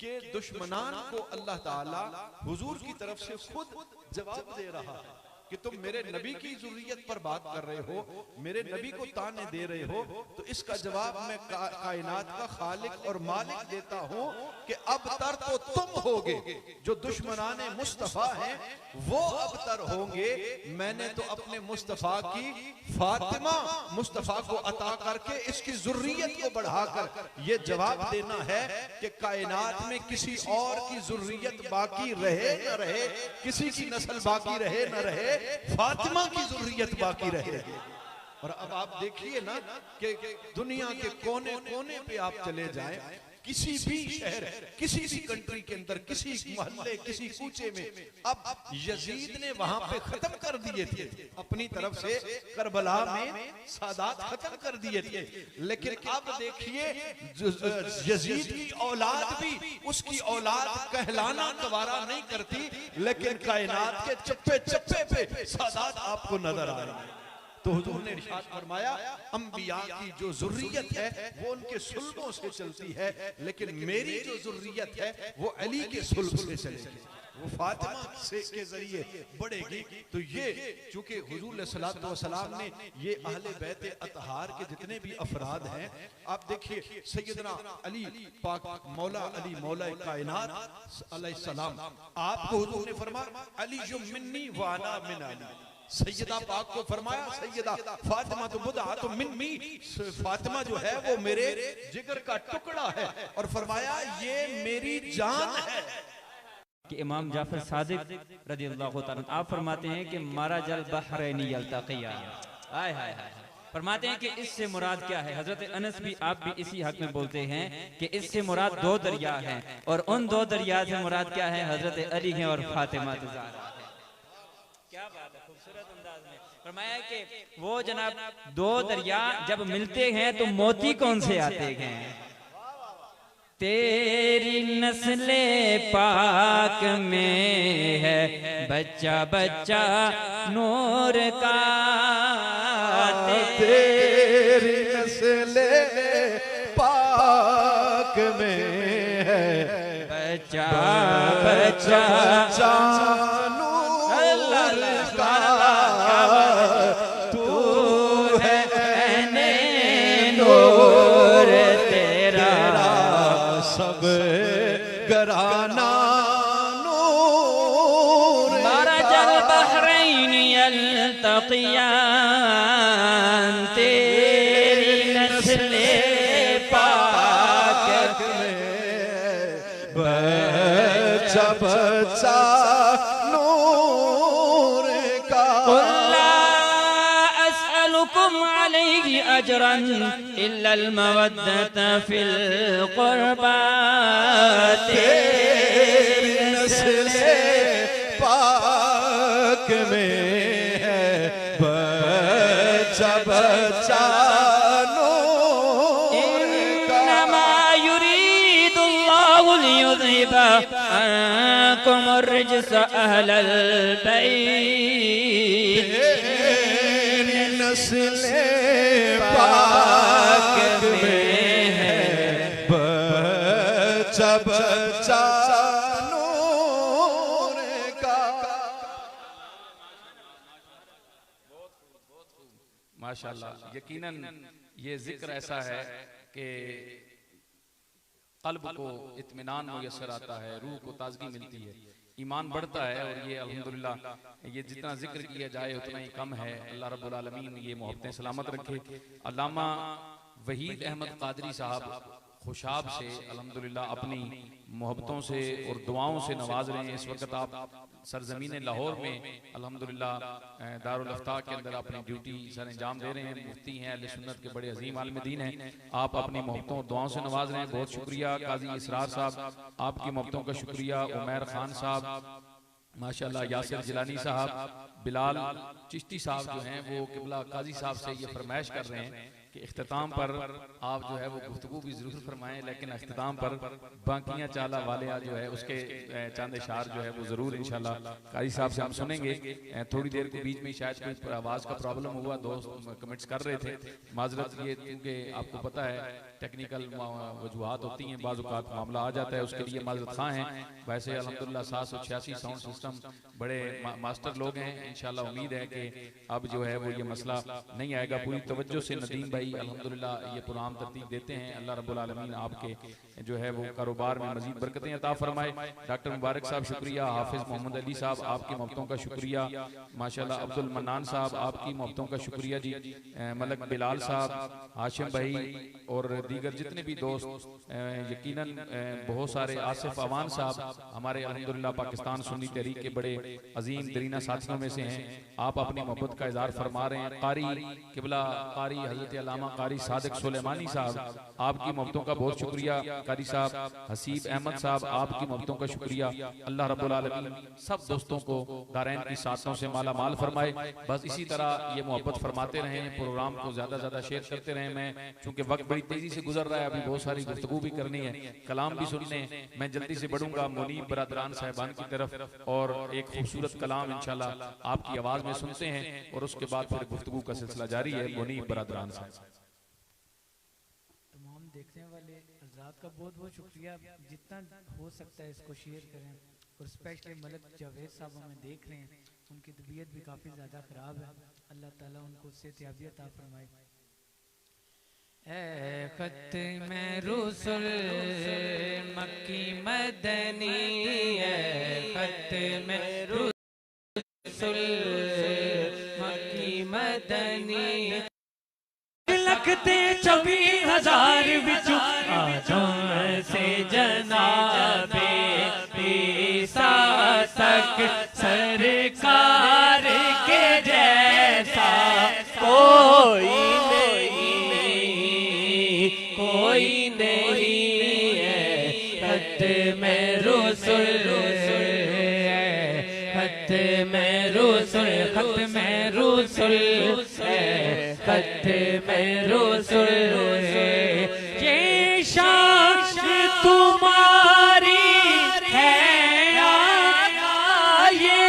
के दुश्मनान को अल्लाह ताला हुजूर की तरफ से खुद जवाब दे रहा है कि तुम मेरे नबी की ज़ुर्रियत पर बात कर रहे हो, मेरे नबी को ताने दे रहे हो। तो इसका जवाब मैं कायनात का खालिक और मालिक देता हूं कि अबतर तो तुम होगे, जो दुश्मनाने मुस्तफा हैं वो अबतर होंगे। मैंने तो अपने मुस्तफा की फातिमा मुस्तफा को अता करके इसकी ज़ुर्रियत को बढ़ाकर ये जवाब देना है कि कायनात में किसी और की ज़ुर्रियत बाकी रहे न रहे, किसी की नस्ल बाकी रहे न रहे, फातिमा की ज़ुर्रियत बाकी रहे। और अब आप देखिए ना कि दुनिया के कोने कोने पे आप चले जाएं, किसी भी शहर, किसी भी कंट्री के अंदर, किसी मोहल्ले, किसी कूचे में अब यजीद ने वहां पे खत्म कर दिए थे अपनी तरफ से, करबला में सादात खत्म कर दिए थे। लेकिन अब देखिए यजीद की औलाद भी उसकी औलाद कहलाना गवारा नहीं करती, लेकिन कायनात के चप्पे चप्पे पे सादात आपको नजर आ रहे हैं। तो हुजूर ने इरशाद फरमाया अंबिया की जो ज़ुर्रियत है वो उनके सुल्बों से चलती है, लेकिन मेरी जो ज़ुर्रियत है वो अली के सुल्ब से चलेगी, वो फातिमा से के जरिए बढ़ेगी। तो ये चूंकि हुजूर सल्लल्लाहु अलैहि वसल्लम ने ये अहले बैत अतहार के जितने भी अफराद हैं, आप देखिए सैयदना अली पाक मौला अली मौला कायनात अलैहिस्सलाम, आपको हुजूर ने फरमाया अली जो मिन्नी वाना मिन अली। सैयदा पाक को फरमाया सैयदा फातिमा तो बुदा तो मिन्नी, फातिमा जो है वो मेरे जिगर का टुकड़ा है, और फरमाया ये मेरी जान है। कि इमाम जाफर सादिक रज़ियल्लाहु ताला आप फरमाते हैं कि मारा जल बहरैनी यल्तक़ियान, आय हाय हाय, फरमाते हैं कि इससे मुराद क्या है। हजरत अनस भी आप भी इसी हक में बोलते हैं कि इससे मुराद दो दरिया हैं, और उन दो दरिया से मुराद क्या है, हजरत अली हैं और फातिमा ज़हरा है। क्या बात है, खूबसूरत अंदाज में फरमाया कि वो जनाब दो दरिया जब मिलते हैं तो मोती कौन से आते हैं। तेरी नस्ले पाक में है बच्चा बच्चा नूर का, तेरी नस्ले पाक में है बच्चा बच्चा घराना नूर, मरजल बहरैन यल्तक़ियान, तेरी नस्ले पाक में बच्चा बच्चा नूर का। ला अस्अलुकुम अलैहि अजरन इल्लल मवद्दत फिल क़ुरबा, तेरी नस्ले पाक में है बच्चा बच्चा नूर का। इन्नमा युरीदुल्लाहु लियुज़हिबा अन्कुमुर रिज्स अहलल बैत, तेरी नस्ले पाक में है बच्चा बच्चा नूर का। माशाअल्लाह, यकीनन ये जिक्र ऐसा है कि कल्ब को इत्मीनान मुयस्सर आता है, रूह को ताजगी मिलती है, ईमान बढ़ता है। और ये अल्हम्दुलिल्लाह ये जितना जिक्र किया जाए उतना ही कम है। अल्लाह रब्बुल आलमीन ये मोहब्बतें सलामत रखे। अल्लामा वहीद अहमद कादरी साहब खुशाब से अल्हम्दुलिल्लाह अपनी मोहब्बतों से और दुआओं से नवाज रहे हैं। इस वक्त आप सरजमीन लाहौर में अल्हम्दुलिल्लाह दारुल अफ्ता के अंदर अपनी ड्यूटी सर अंजाम दे रहे हैं। मुफ्ती हैं, अहले सुन्नत के बड़े अजीम आलिम दीन हैं। आप अपनी मोहब्बतों और दुआओं से नवाज रहे हैं। बहुत शुक्रिया काजी इसरार साहब, आपकी मोहब्बतों का शुक्रिया। उमैर खान साहब माशाअल्लाह, यासिर जिलानी साहब, बिलाल चिश्ती साहब जो हैं वो किबला काजी साहब से ये फरमाइश कर रहे हैं कि इख्तिताम पर आप जो है वो गुफ्तगू भी जरूर फरमाएं, लेकिन इख्तिताम पर बांकियां चाला वाले जो है उसके चंद इशार जो है वो जरूर इंशाल्लाह कारी साहब से हम सुनेंगे। थोड़ी देर के बीच में शायद कोई आवाज का प्रॉब्लम हुआ, दोस्त कमेंट्स कर रहे थे, माजरत ये क्योंकि आपको पता है टेक्निकल वजूहात होती हैं, बाज़ औक़ात मामला आ जाता है, उसके लिए माजरत खां हैं। वैसे अल्हम्दुलिल्लाह 786 साउंड सिस्टम बड़े मास्टर लोग हैं। इंशाल्लाह उम्मीद है कि अब जो है वो ये मसला नहीं आएगा। पूरी तवज्जो से नदीम भाई अल्हम्दुलिल्लाह ये प्रोग्राम तरतीब देते हैं। अल्लाह रब्बुल आलमीन आपके जो है वो कारोबार में मजीद बरकतें अता फरमाए। डॉक्टर मुबारक साहब शुक्रिया, हाफिज मोहम्मद अली साहब आपकी मोहब्बतों का शुक्रिया, माशाल्लाह अब्दुल मन्नान साहब आपकी मोहब्बतों का शुक्रिया जी, मलक बिलाल साहब, हाशिम भाई और दीगर जितने भी दोस्त, यकीनन बहुत सारे, आसिफ अवान साहब हमारे अल्हम्दुलिल्लाह पाकिस्तान सुन्नी तहरीक के बड़े अजीम तरीना साथियों में से हैं। आप अपनी मोहब्बत का इज़हार फरमा रहे हैं। कारी किबला कारी हज़रत अल्लामा कारी सादिक सुलेमानी साहब आपकी मोहब्बतों का बहुत शुक्रिया। कारी साहब, हसीब अहमद साहब आपकी मोहब्बतों का शुक्रिया। अल्लाह रब्बुल आलमीन सब दोस्तों को दारैन की साथों से माला माल फरमाए। बस इसी तरह ये मोहब्बत फरमाते रहें, प्रोग्राम को ज्यादा ज्यादा शेयर करते रहें। मैं चूंकि वक्त बड़ी तेजी से गुजर रहा है, अभी बहुत सारी गुफ्तगू भी करनी है, कलाम भी सुनने, मैं जल्दी से बढ़ूंगा मुनीब बरादरान साहिबान की तरफ और एक खूबसूरत कलाम इंशाल्लाह आपकी आवाज में सुनते हैं और उसके बाद फिर गुफ्तगू का सिलसिला जारी है। मुनीब बरादरान साहब। तमाम देखने वाले हज़रात का बहुत बहुत शुक्रिया। जितना हो सकता है इसको शेयर करें। और स्पेशली मलक जावेद साहब हमें देख रहे हैं, उनकी तबीयत भी काफ़ी ज़्यादा ख़राब है। अल्लाह ताला उनको सेहतियाबी अता फरमाए। ऐ ख़त्म रुसूल मक्की मदनी, ऐ ख़त्म रुसूल मक्की मदनी, लगते 24,000 बिचू आजम से जनाबे ईसा तक सरकार के जैसा कोई नहीं है। ख़त्म रुसूल ख़त्म रुसूल ख़त्म रुसूल ख़त्म रुसूल, ये शान तुम्हारी है आका, ये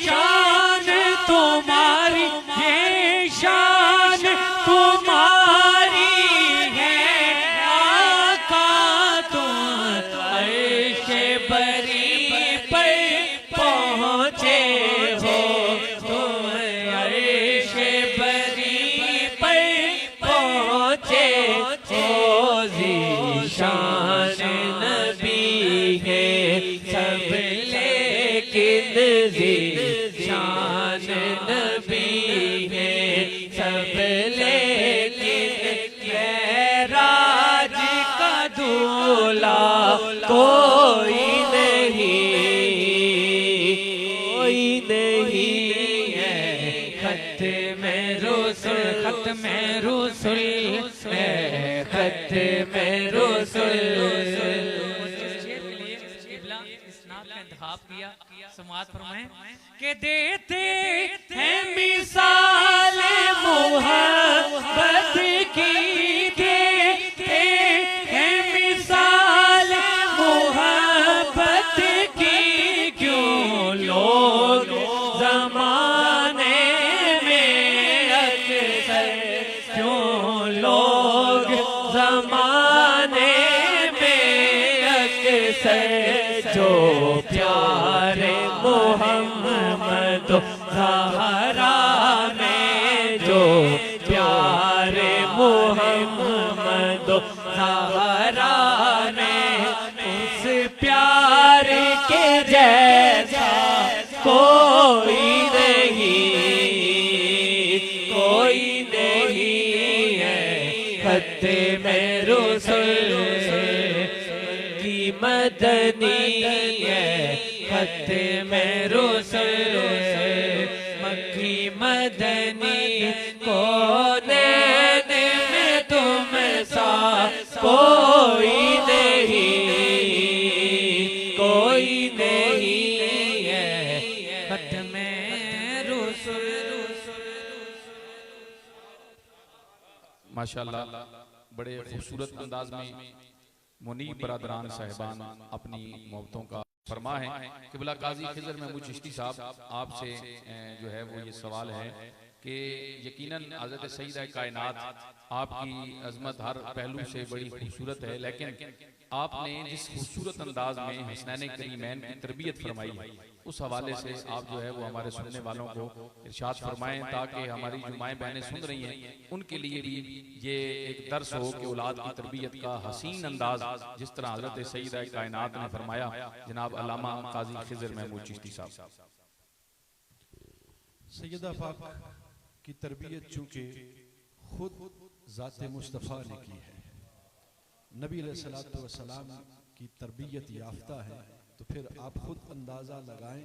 शान तुम्हारी, ये शान तुम्हारी है आका। तुम अर्श बरी पर पहुँचे हो, तुम अर्श बरी पर पहुँचे हो। ज़ीशान नबी है सब लेकिन ज़ीशान नबी है सब लेकिन राज का दूल्हा कोई नहीं है। ख़त्म रुसूल ख़त्म रुसूल ख़त्म रुसूल। इंतखाब किया, समाअत फरमाएं के देते हैं मिसाल मोहब्बत की, देते हैं मिसाल मोहब्बत की। क्यों लोग ज़माने में अक्सर, क्यों लोग ज़माने में अक्सर जो प्यारे मोहम्मद ज़हरा में, जो ज़हरा में उस प्यार के जैसा कोई नहीं है। खत्ते में रसूल की मदनी है, खत्ते में रसूल मक्की मदनी को देने में तुम सा कोई नहीं है। खत्ते में रसूल। माशाअल्लाह बड़े खूबसूरत अंदाज में मुनीब बरादरान साहिबान अपनी मोहब्बतों का फरमा है कि बिला काजी खिजर महमूद चिश्ती साहब आपसे जो है वो ये सवाल है कि यकीनन हज़रत सईदा कायनात आपकी अजमत हर पहलू से बड़ी खूबसूरत है, लेकिन आपने जिस खूबसूरत अंदाज में हसनैन करीमैन की तरबियत फरमाई है उस हवाले से आप जो है वो हमारे सुनने वालों को इरशाद फरमाएं, ताकि हमारी जो माएँ बहनें सुन रही हैं उनके लिए भी ये एक दर्स हो कि औलाद की तरबियत का हसीन अंदाज जिस तरह हज़रत सईदा कायनात ने फरमाया। जनाब अल्लामा काजी खिजर महमूद चिश्ती साहब। सैयदा पाक की तरबियत चूँकि खुद ज़ाते मुस्तफ़ा ने की है, नबी अलैहिस्सलातु वस्सलाम की तरबियत याफ्ता है, तो फिर आप खुद अंदाज़ा लगाएं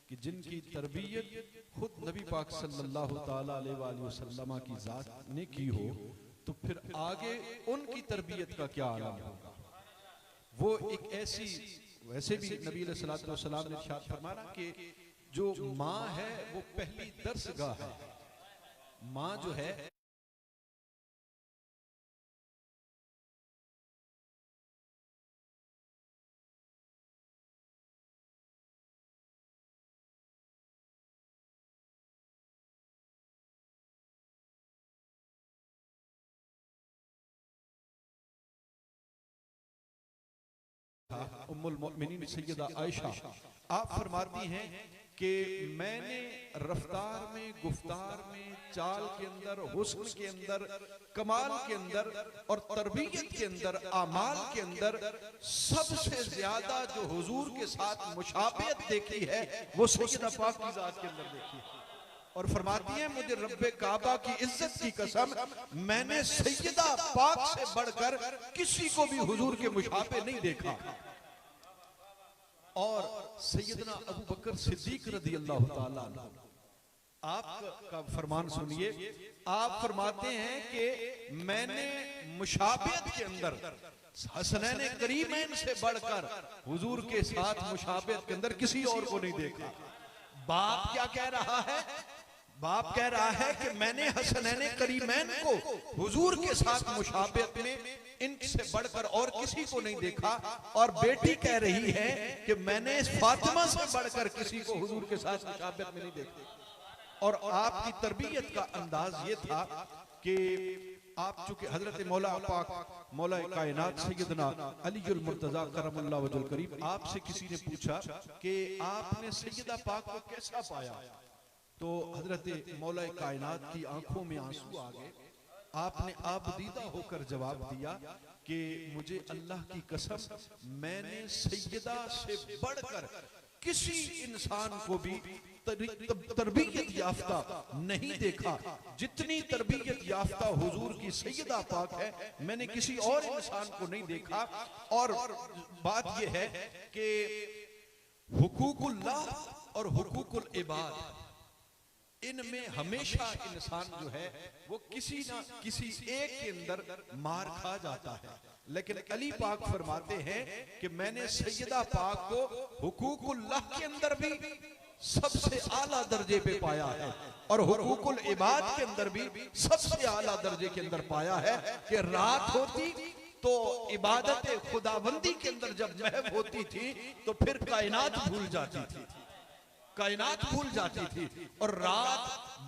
कि जिनकी तरबियत खुद नबी पाक सल्लल्लाहु ताला अलैहि वसल्लम की ज़ात ने की हो, तो फिर आगे उनकी तरबियत का क्या आलम होगा। वो एक ऐसी, वैसे भी नबी अलैहिस्सलातु वस्सलाम ने इरशाद फरमाया कि जो माँ है वो पहली दर्सगाह है। माँ जो है उम्मुल मोमिनीन सैयदा आयशा, आप फरमाती हैं कि मैंने रफ्तार में, गुफ्तार में, चाल के अंदर, हुस्न के अंदर, कमाल के अंदर और तरबियत के अंदर, आमाल के अंदर सबसे ज्यादा जो हुजूर के साथ मुशाबहत देखी है वो सैयदा पाक की ज़ात के अंदर देखी है। और फरमाती है मुझे रब्बे काबा की इज्जत की कसम, मैंने सैयदा पाक से बढ़कर किसी को भी हुजूर के मुशाबे नहीं देखा। और सैयदना अबू बकर सिद्दीक रज़ी अल्लाह ताला अन्हु, आपका फरमान सुनिए, आप फरमाते हैं कि मैंने मुशाबहत के अंदर हसनैन करीमैन से बढ़कर हुजूर के साथ मुशाबहत के अंदर किसी और को नहीं देखा। बाप क्या कह रहा है? बाप कह रहा है कि मैंने हसनैन करीमैन को हुजूर के साथ मुशाबहत में इनसे बढ़कर और किसी को नहीं देखा। और बेटी कह रही है कि मैंने फातिमा से बढ़कर किसी को हुजूर के साथ मुशाबहत में नहीं देखा। और आपकी तरबियत का अंदाज ये था कि आप चूंकि हजरत मौला पाक, मौला कायनात सैयदना अलीजुल मुर्तजा करमुल्लाह वजुल करीम, आपसे किसी ने पूछा कि आपने सैयदा पाक को कैसा पाया, तो हजरत मौला कायनात की आंखों में आंसू आ गए। आपने आबदीदा होकर जवाब दिया कि मुझे अल्लाह की कसम, मैंने सैयदा से बढ़कर किसी इंसान को भी तरबियत याफ्ता नहीं देखा जितनी तरबियत याफ्ता हुजूर की सैयदा पाक है, मैंने किसी और इंसान को नहीं देखा। और बात यह है कि हुकूकुल्लाह और हुकूकुल इबाद, इनमें हमेशा इंसान जो है वो किसी ना किसी एक के अंदर मार खा जाता है। लेकिन अली पाक फरमाते हैं कि मैंने सैयदा पाक को हुकूकुल्लाह के अंदर भी सबसे आला दर्जे पे पाया है और हुकूकुल इबाद के अंदर भी सबसे आला दर्जे के अंदर पाया है कि रात होती तो इबादत खुदाबंदी के अंदर जब महव होती थी तो फिर कायनात भूल जाती थी, कायनात भूल जाती थी। और रात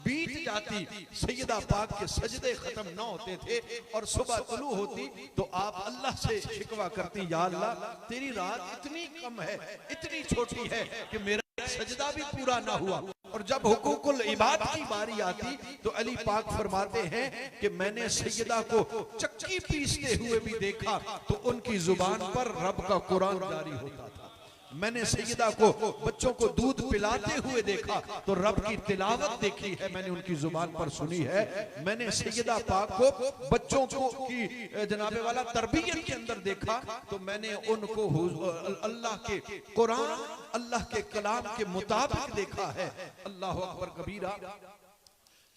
बीत जाती, सैयदा पाक के सजदे खत्म न होते थे और सुबह तुलू होती तो आप अल्लाह से शिकवा करती, या अल्लाह तेरी रात इतनी कम है, इतनी छोटी है कि मेरा सजदा भी पूरा ना हुआ। और जब हुकूकुल इबाद की बारी आती तो अली पाक फरमाते हैं कि मैंने सैयदा को चक्की पीसते हुए भी देखा तो उनकी जुबान पर रब का कुरान जारी होता था। मैंने सैयदा को बच्चों को दूध पिलाते हुए देखा तो रब की तिलावत देखी है, मैंने उनकी जुबान पर सुनी है। मैंने सैयदा पाक को बच्चों को की जनाबे वाला तरबियत के अंदर देखा तो मैंने उनको अल्लाह के कुरान, अल्लाह के कलाम के मुताबिक देखा है। अल्लाह अकबर कबीरा।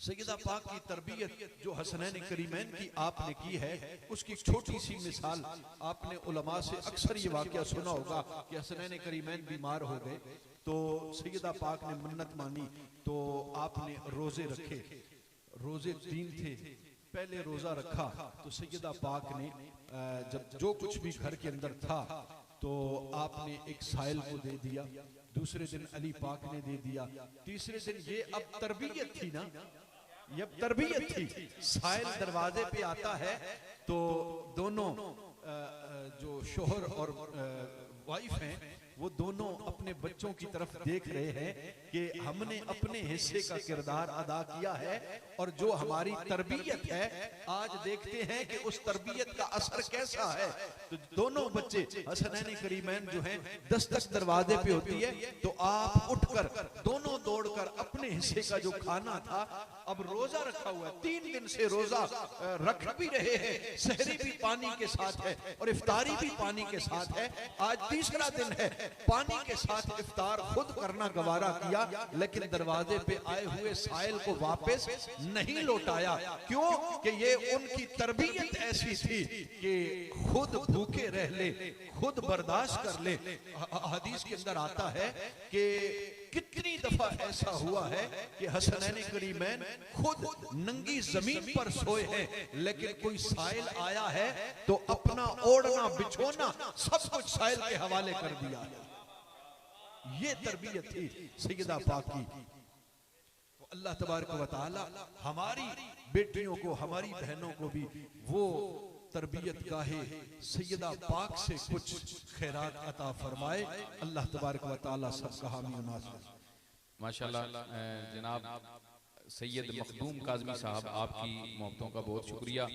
सैयदा पाक की तरबियत जो हसनैन करीमैन की आपने की है, उसकी छोटी सी मिसाल आपने उलमा से अक्सर ये वाकया सुना होगा कि हसनैन करीमैन बीमार हो गए तो सैयदा पाक ने मन्नत मानी तो आपने रोजे रखे। रोजे 3 थे, पहले रोजा रखा तो सैयदा पाक ने जब जो कुछ भी घर के अंदर था तो आपने एक साइल को दे दिया, दूसरे दिन अली पाक ने दे दिया, तीसरे दिन ये अब तरबियत थी ना, ये अब तरबियत थी। साइल दरवाजे पे आता है तो दोनों जो शोहर और वाइफ हैं वो दोनों अपने बच्चों की तरफ देख रहे हैं कि हमने अपने हिस्से का किरदार अदा किया है और जो हमारी तरबियत है आज देखते हैं कि उस तरबियत का असर कैसा है। तो दोनों बच्चे हसनैन करीमैन जो हैं दस्तक दरवाजे पे होती है तो आप उठकर दोनों दौड़कर अपने हिस्से का जो खाना था, अब रोजा रखा हुआ है, 3 दिन से रोजा रख भी रहे हैं, सहरी भी पानी के साथ है और इफ्तारी भी पानी के साथ है, आज तीसरा दिन है, पानी के साथ इफ्तार खुद करना गवारा किया लेकिन दरवाजे पे आए हुए साइल को वापस नहीं लौटाया। क्यों? कि ये उनकी तरबियत ऐसी थी कि खुद भूखे रह ले, खुद बर्दाश्त कर ले। हदीस के अंदर आता है कि कितनी दफा ऐसा हुआ है कि हसनैन करीमैन खुद नंगी जमीन पर सोए हैं लेकिन कोई साइल आया है तो अपना ओढ़ना बिछोना सब कुछ साइल के हवाले कर दिया। ये तरबियत थी सैयदा पाक की। तो अल्लाह तबारक व तआला हमारी बेटियों को, हमारी बहनों को भी वो तरबियत गाहे सैयदा पाक से कुछ खैरात अता फरमाए। अल्लाह तबारक व तआला सबका हामी व नासिर। माशाल्लाह जनाब सैयद मखदूम काज़मी साहब, आपकी मोहब्बतों का बहुत शुक्रिया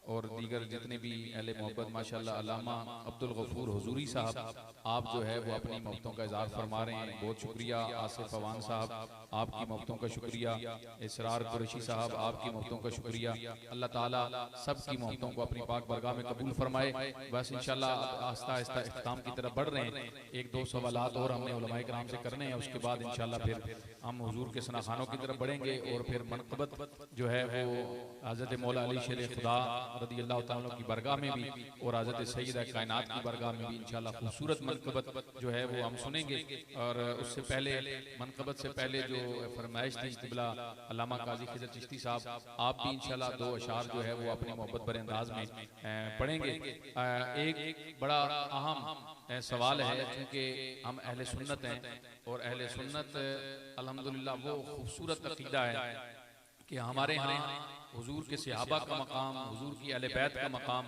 और दीगर जितने भी अहले मोहब्बत माशाल्लाह अल्लामा अब्दुल गफूर हुजूरी साहब, आप जो है वो अपनी मोहब्बतों का इज़हार फरमा रहे हैं, बहुत शुक्रिया। आसिफ अवान साहब, आपकी मोहब्बतों का शुक्रिया। इसरार कुरैशी साहब, आपकी मोहब्बतों का शुक्रिया। अल्लाह ताला सबकी मोहब्बतों को अपनी पाक बरगाह में कबूल फरमाए। बस इंशाल्लाह आहिस्ता आहिस्ता इख्तिताम की तरफ बढ़ रहे हैं, 1-2 सवालात और हमने उलमाए किराम से करने हैं, उसके बाद इंशाल्लाह फिर हम हुजूर के सनाखानों की तरफ बढ़ेंगे और फिर मनक़बत जो है वो हज़रत मौला अली शेर खुदा रज़ी अल्लाह तआला की बरगाह में भी और हज़रत सैयदा कायनात की बरगाह में भी इंशाल्लाह खूबसूरत मनक़बत जो है वो हम सुनेंगे। और उससे पहले मनक़बत से पहले जो फरमाइश थी क़िबला अल्लामा काज़ी खिज़र चिश्ती साहब, आप भी इंशाल्लाह 2 अशार जो है वो अपनी मोहब्बत भरे अंदाज में पढ़ेंगे। एक बड़ा अहम सवाल है, क्योंकि हम अहले सुन्नत हैं और अहले सुन्नत अल्हम्दुलिल्लाह वो खूबसूरत अक़ीदा है कि हमारे यहाँ हुजूर के सहाबा का मकाम, हुजूर की अहले बैत का मकाम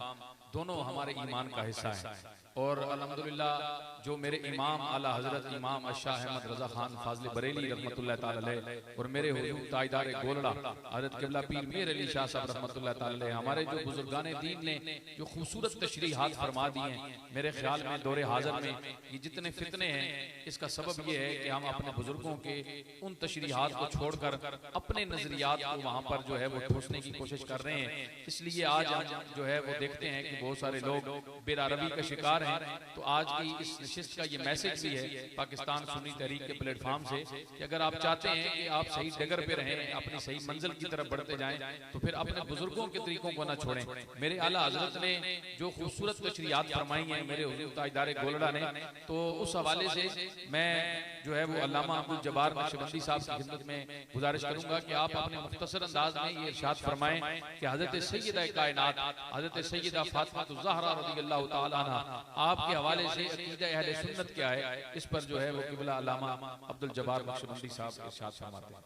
दोनों हमारे ईमान का हिस्सा है। और अल्हम्दुलिल्लाह जो मेरे इमाम आला हजरत इमाम अशाह अहमद रजा खान फाजल बरेली रहमतुल्लाह ताला अलैह और मेरे हुजूर ताजदार गोलड़ा हजरत क़िबला पीर मीर अली शाह साहब रहमतुल्लाह ताला अलैह, हमारे जो बुजुर्गान दीन ने जो खूबसूरत तशरीहात फरमा दिए हैं, मेरे ख्याल में दौरे हाजिर में ये जितने फितने हैं इसका सबब ये है कि हम अपने बुजुर्गों के उन तशरीहात को छोड़कर अपने नजरियात को वहाँ पर जो है वो ठोसने की कोशिश कर रहे हैं। इसलिए आज हम जो है वो देखते हैं कि बहुत सारे लोग बेरारबी का शिकार हैं। तो आज की इस नशिस्त का ये मैसेज भी है पाकिस्तान सुन्नी तहरीक के प्लेटफॉर्म से कि अगर आप चाहते हैं कि आप सही डगर पे रहें, अपनी सही मंजिल की तरफ बढ़ते जाएं, तो फिर अपने बुजुर्गों के तरीकों को ना छोड़ें। मेरे आला हजरत ने जो खूबसूरत तशरीहात फरमाई हैं मेरे हुजूर ताजदार गोलड़ा ने, तो उस हवाले से मैं जो है वो अल्लामा अब्दुल जब्बार नक्शबंदी साहब की खिदमत में गुजारिश करूंगा कि आप अपने मुख्तसर अंदाज में ये इरशाद फरमाएं कि हजरत सैयदा कायनात हजरत सैयदा फातिमा ज़हरा रज़ियल्लाहु ताला अन्हा आपके हवाले से अकीदा अहले सुन्नत क्या है, इस पर जो है वो क़िबला अल्लामा अब्दुल जब्बार नक्शबंदी साहब इरशाद फरमाते हैं।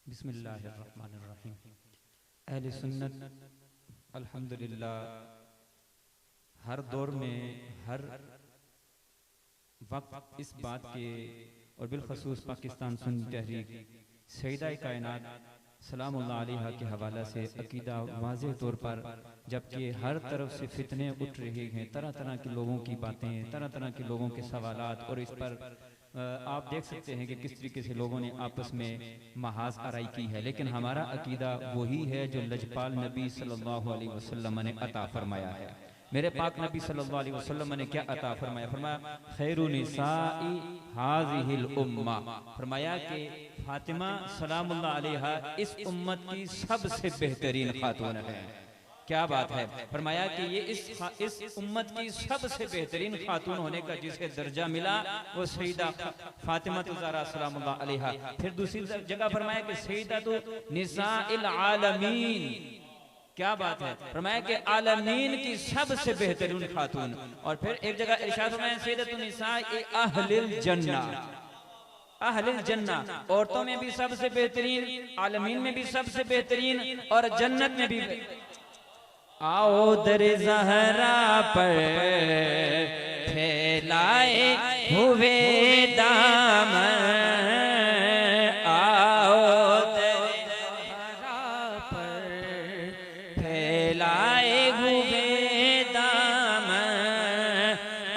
बिस्मिल्लाहिर्रहमानिर्रहीम। अहले सुन्नत अल्हम्दुलिल्लाह हर दौर में हर वक्त इस बात के और बिलखसूस पाकिस्तान सुन्नी तहरीक सईदा कायनात सलामुल्लाह अलैहा के हवाला से अकीदा वाज़ेह तौर पर, जबकि हर तरफ से फितने उठ रहे हैं, तरह तरह के लोगों की बातें, तरह तरह के लोगों के सवालात, और इस पर आप देख सकते हैं कि किस तरीके से लोगों ने आपस में महाज आराई की है। लेकिन हमारा अकीदा वही है जो लजपाल नबी सल्लल्लाहु अलैहि वसल्लम ने अता फरमाया है। मेरे पाक नबी सल्लल्लाहु अलैहि वसल्लम ने क्या अता फरमाया? फरमाया खैरु निसाई हाज़िहिल उम्मा, फरमाया कि फातिमा सलामुल्लाह अलैहा इस उम्मत की सबसे बेहतरीन खातून है। क्या बात है? फरमाया कि ये इस उम्मत की सबसे बेहतरीन खातून होने का जिसे दर्जा मिला वो सईदा फातिमा ज़हरा सलामुल्लाह अलैहा। फिर दूसरी जगह फरमाया कि सईदा तो निसाइल आलमीन, क्या बात है? फरमाया कि आलमीन की सबसे बेहतरीन खातून। और फिर एक जगह इरशाद फरमाया सईदतु निसाइ अहलिल जन्ना, अहलिल जन्ना, औरतों में भी सबसे बेहतरीन, आलमीन में भी सबसे बेहतरीन और जन्नत में भी। आओ दर ज़हरा पर फैलाए हुए दामन, आओ दर ज़हरा पर फैलाए हुए दामन,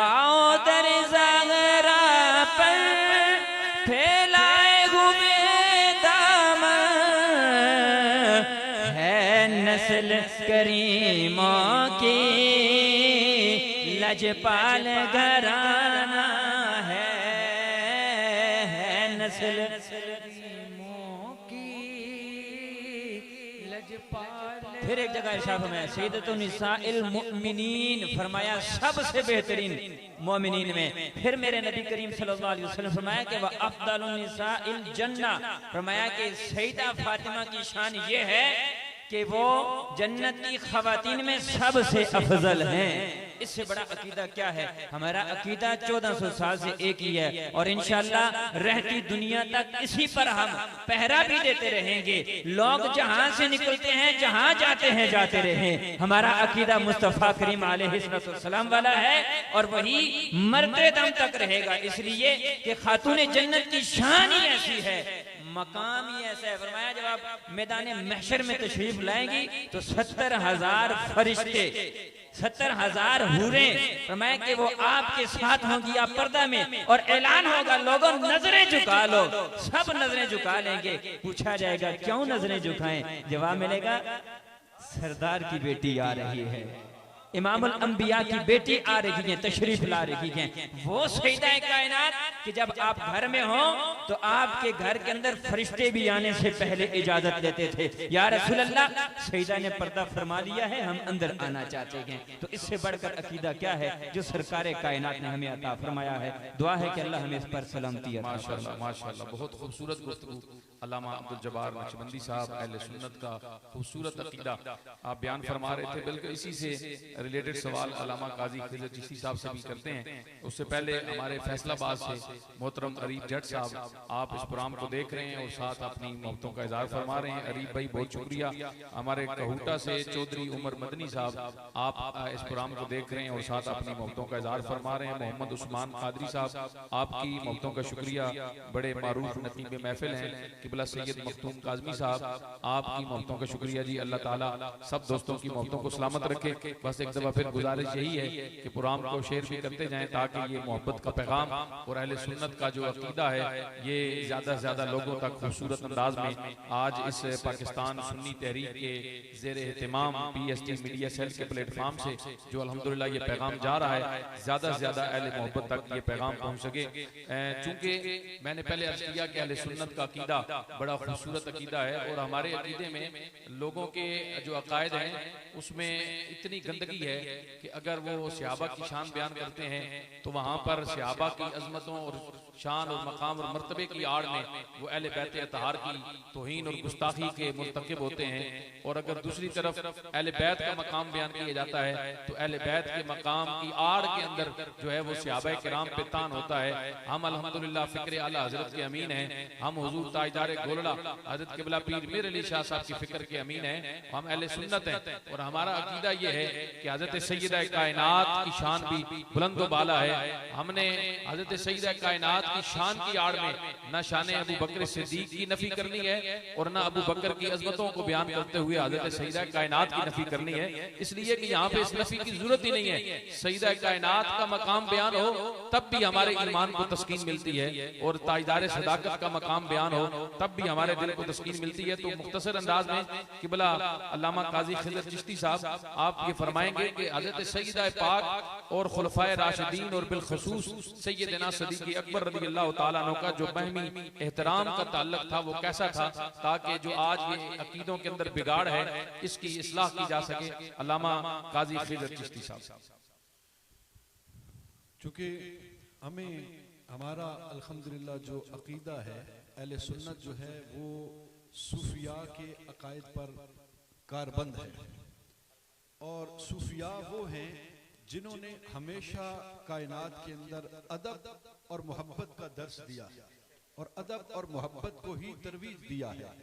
आओ दर ज़हरा पर फैलाए हुए दामन, है नस्ल करीमों की लजपाल घराना है नस्ल करीमों की लजपाल। फिर एक जगह इरशाद फरमाया सय्यदतुन निसाइल मुमिनीन, फरमाया सबसे बेहतरीन मोमिनीन में। फिर मेरे नबी करीम सल्लल्लाहु अलैहि वसल्लम फरमाया कि वह अफदलुन निसाइल जन्ना, फरमाया कि सईदा फातिमा की शान ये है कि वो जन्नत की खवातीन में सबसे अफजल हैं। इससे बड़ा अकीदा क्या है? हमारा अकीदा 1400 साल से एक ही है और इंशाअल्लाह रहती दुनिया तक इसी पर हम पहरा भी देते रहेंगे। लोग जहां से निकलते हैं, जहां जाते हैं, जाते रहें, हमारा अकीदा मुस्तफा करीम अलैहिस्सलाम वाला है और वही मरते दम तक रहेगा। इसलिए कि खातून जन्नत की शान ही ऐसी है, मकाम ही ऐसा है। फरमाया जब आप मैदान महशर में तशरीफ लाएंगी तो 70,000 फरिश्ते, 70,000 हूरें, फरमाया कि वो आपके साथ होंगी, आप पर्दा में, और ऐलान होगा लोगों नजरें झुका लो। सब नजरें झुका लेंगे। पूछा जाएगा क्यों नजरें झुकाएं? जवाब मिलेगा सरदार की बेटी आ रही है, इमामुल अंबिया की बेटी आ रही है, तशरीफ ला रही है। वो सईदा कायनात कि जब आप घर में हो तो आपके घर के अंदर फरिश्ते भी आने से पहले इजाजत लेते थे, या रसूल अल्लाह सईदा ने पर्दा फरमा लिया है, हम अंदर आना चाहते हैं। तो इससे बढ़कर अकीदा क्या है जो सरकार कायनात ने हमें अता फरमाया है? दुआ है कि अल्लाह हमें इस पर सलामती अता फरमाए। माशाअल्लाह माशाअल्लाह, बहुत खूबसूरत गुफ्तगू अल्लामा अब्दुल जब्बार नक्शबंदी साहब अहले सुन्नत का खूबसूरत अकीदा आप बयान फरमा रहे थे। बिल्कुल इसी से रिलेटेड सवाल अल्लामा काजी खिज़र चिश्ती साहब से भी करते हैं। उससे पहले हमारे फैसलाबाद से मोहतरम अरीब जट साहब आप इस प्रोग्राम को देख रहे हैं और साथ अपनी मोहब्बतों का इज़हार फरमा रहे हैं। अरीब भाई बहुत शुक्रिया। हमारे कहूटा से चौधरी उमर मदनी साहब आप इस प्रोग्राम को देख रहे हैं और साथ अपनी मोहब्बतों का इज़हार फरमा रहे हैं। मोहम्मद उस्मान कादरी साहब आपकी मोहब्बतों का शुक्रिया, बड़े मारूफ नतीब महफिल हैं। किबला सैयद मखदूम काज़मी साहब आपकी मोहब्बतों का शुक्रिया जी। अल्लाह ताला सब दोस्तों की मोहब्बतों को सलामत रखे। बस एक दफा फिर गुजारिश यही है कि प्रोग्राम को शेयर भी करते जाएं ताकि ये मोहब्बत का पैगाम और अहले सुन्नत का जो अकीदा है ये ज्यादा से ज्यादा लोगों तक खूबसूरत अंदाज में आज इस पाकिस्तान सुन्नी तहरीक के ज़ेर एहतमाम PST मीडिया सेल के प्लेटफॉर्म से जो अल्हम्दुलिल्लाह ये पैगाम जा रहा है, ज्यादा से ज्यादा अहले मोहब्बत तक ये पैगाम पहुँच सके। चूंकि मैंने पहले अर्ज किया कि अहले सुन्नत का अकीदा बड़ा खूबसूरत अकीदा है और हमारे अकीदे में लोगों के जो अकायद हैं उसमें इतनी गंदगी है कि अगर वो सहाबा की शान बयान करते हैं तो वहाँ पर सहाबा की अजमतों और शान और मकाम और मर्तबे की आड़ में वो अहले बैत अतहार की तौहीन और गुस्ताखी के मुर्तकिब होते हैं। और अगर दूसरी तरफ अहले बैत का मकाम बयान किया जाता है तो अहले बैत के मकाम की आड़ के अंदर जो है वो सहाबा किराम पे तान होता है। हम अल्हम्दुलिल्लाह फिक्र आला हजरत के अमीन हैं, हम हुजूर ताजदार गोलड़ा हजरत किबला पीर मीर अली शाह साहब की फिक्र के अमीन हैं, हम अहले सुन्नत हैं। और हमारा अकीदा ये है कि हजरत सैयदा कायनात की शान भी बुलंद व बाला है। हमने हजरत सैयदा कायनात की शान की आड़ में न शान अबू बकर सिद्दीक की नफी करनी है और न अबू बकर की अजमतों को बयान करते हुए हजरत सैयदा कायनात की नफी करनी है, इसलिए कि यहाँ पे इस नफी की जरूरत ही नहीं है। सैयदा कायनात का मकाम बयान हो तब भी हमारे ईमान को तस्कीन मिलती है, और ताजदार सदाकत का मकाम बयान हो तब भी हमारे दिल को तस्कीन मिलती है। तो मुख्तसर अंदाज में किबला अल्लामा काजी खिजर चिश्ती साहब आप ये फरमाएंगे कि हजरत सैयदा पाक और खुलफाए राशिदीन और बिलखुसूस सैयदना सदीक़ अकबर रज़ी अल्लाह तआला अन्हु का जो बहमी एहतराम का ताल्लुक था वो कैसा था, ताकि जो आज ये अकीदों के अंदर बिगाड़ है इसकी इस्लाह की जा सके। अल्लामा काजी खिजर चिश्ती साहब। चूँकि हमें हमारा अल्हम्दुलिल्लाह जो अकीदा है अहले सुन्नत जो है वो सूफिया के अकायद पर कारबंद है, और सूफिया वो हैं जिन्होंने हमेशा कायनात के अंदर अदब और मोहब्बत का दर्स दिया और अदब और मोहब्बत को ही तरवीज दिया है।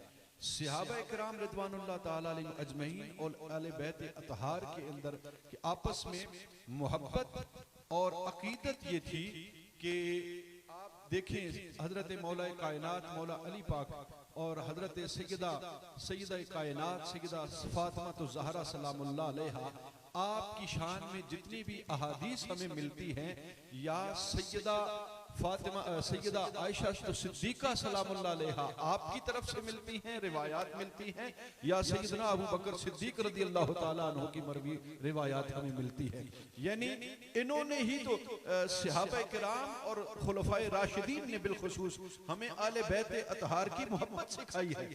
सहाबा इकराम रिदवानुल्लाह ताला अलैहिम अजमईन और अहले बैत अतहार के अंदर कि आपस में मोहब्बत और अकीदत ये थी कि आप देखें हजरत मौला कायनात मौला अली पाक और हजरत सैयदा कायनात सैयदा फातिमा ज़हरा सलामुल्लाह अलैहा आपकी शान में जितनी भी अहादीस हमें मिलती हैं या सैयदा फातिमा सैयदा आयशा सिद्दीका सलामुल्लाह अलैहा आपकी तरफ से मिलती हैं, रिवायात मिलती हैं, या सैयदना अबू बकर सिद्दीक रज़ी अल्लाह तआला अन्हु की मरवी रिवायात हमें मिलती है। यानी इन्होंने ही तो सहाबा किराम और खुलफाए राशिदीन ने बिलखुसूस हमें आले बैत अतहार की मोहब्बत सिखाई है।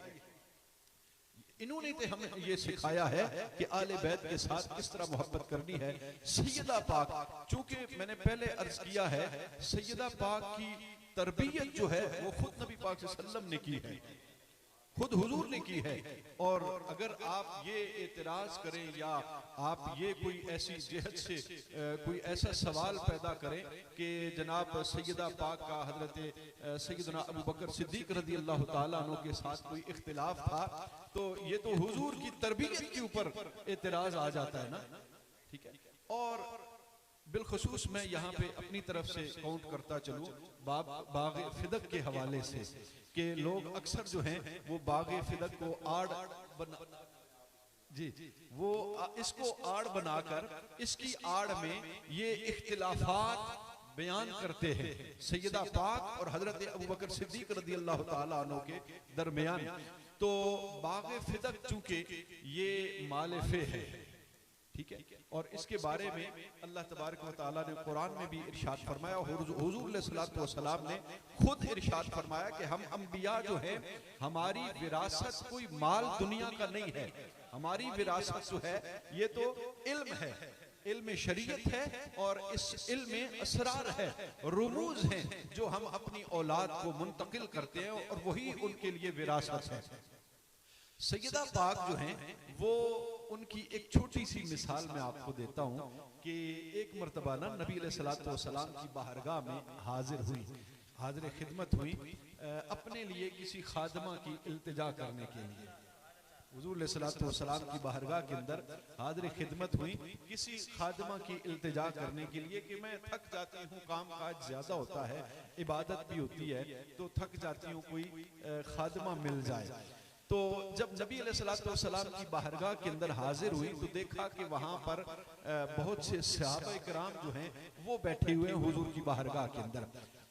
इन्होंने तो हमें ये सिखाया है कि आले बैत के साथ किस तरह मोहब्बत करनी है। सैयदा पाक, चूंकि मैंने पहले अर्ज किया है, सैयदा पाक की तरबियत जो है वो खुद नबी पाक सल्लल्लाहु अलैहि वसल्लम ने की है, खुद हुजूर ने की है। और अगर आप ये एतराज करें या आप ये कोई ऐसी जेहत से कोई ऐसा सवाल पैदा करें कि जनाब सैयदा पाक का हजरत सैयदना अबू बकर सिद्दीक रज़ी अल्लाह तआला अन्हु के साथ कोई इख्तिलाफ था, तो ये तो हुजूर की तरबियत के ऊपर एतराज आ जाता है ना, ठीक है। और बिलखुसूस मैं यहाँ पे अपनी तरफ से काउंट करता चलूँ बाग फिदक के हवाले से कि लोग अक्सर जो हैं वो बाग फिदक को आड़ बना जी वो इसको आड़ बनाकर इसकी आड़ में ये इख्तिलाफात बयान करते हैं सैयदा पाक और हजरत अबू बकर सिद्दीक रज़ी अल्लाह तआला अन्हु के दरमियान। तो बाग फिदक चूंकि ये मालिफे है, ठीक है, और इसके बारे में अल्लाह तबारक व तआला ने कुरान में भी इरशाद फरमाया, हुजूर अलैहिस्सलातु वस्सलाम ने खुद इरशाद फरमाया कि हम अंबिया जो है हमारी विरासत कोई माल दुनिया का नहीं है, हमारी विरासत जो है ये तो इल्म है, इल्म शरीयत है, और इस इल्म में असरार है, रुमूज हैं जो हम अपनी औलाद को मुंतकिल करते हैं और वही उनके लिए विरासत है। सैयदा पाक जो हैं वो उनकी एक छोटी सी मिसाल मैं आपको देता हूँ कि एक मर्तबा ना नबी अलैहिस्सलातु वस्सलाम की बाहरगाह में हाजिर खिदमत हुई अपने लिए किसी खादमा की इल्तिजा करने के लिए। हुजूर अलैहिस्सलातु वस्सलाम की बाहरगाह के अंदर हाजिर खिदमत हुई किसी खादमा की इल्तिजा करने के लिए कि मैं थक जाती हूँ, काम काज ज्यादा होता है, इबादत भी होती है, तो थक जाती हूँ, कोई खादमा मिल जाए। तो जब नबी अलैहिस्सलातु वस्सलाम की बाहरगाह के अंदर हाजिर हुई तो देखा कि वहां पर बहुत से सहाबा किराम जो हैं वो बैठे हुए हैं हुजूर की बाहरगाह के अंदर।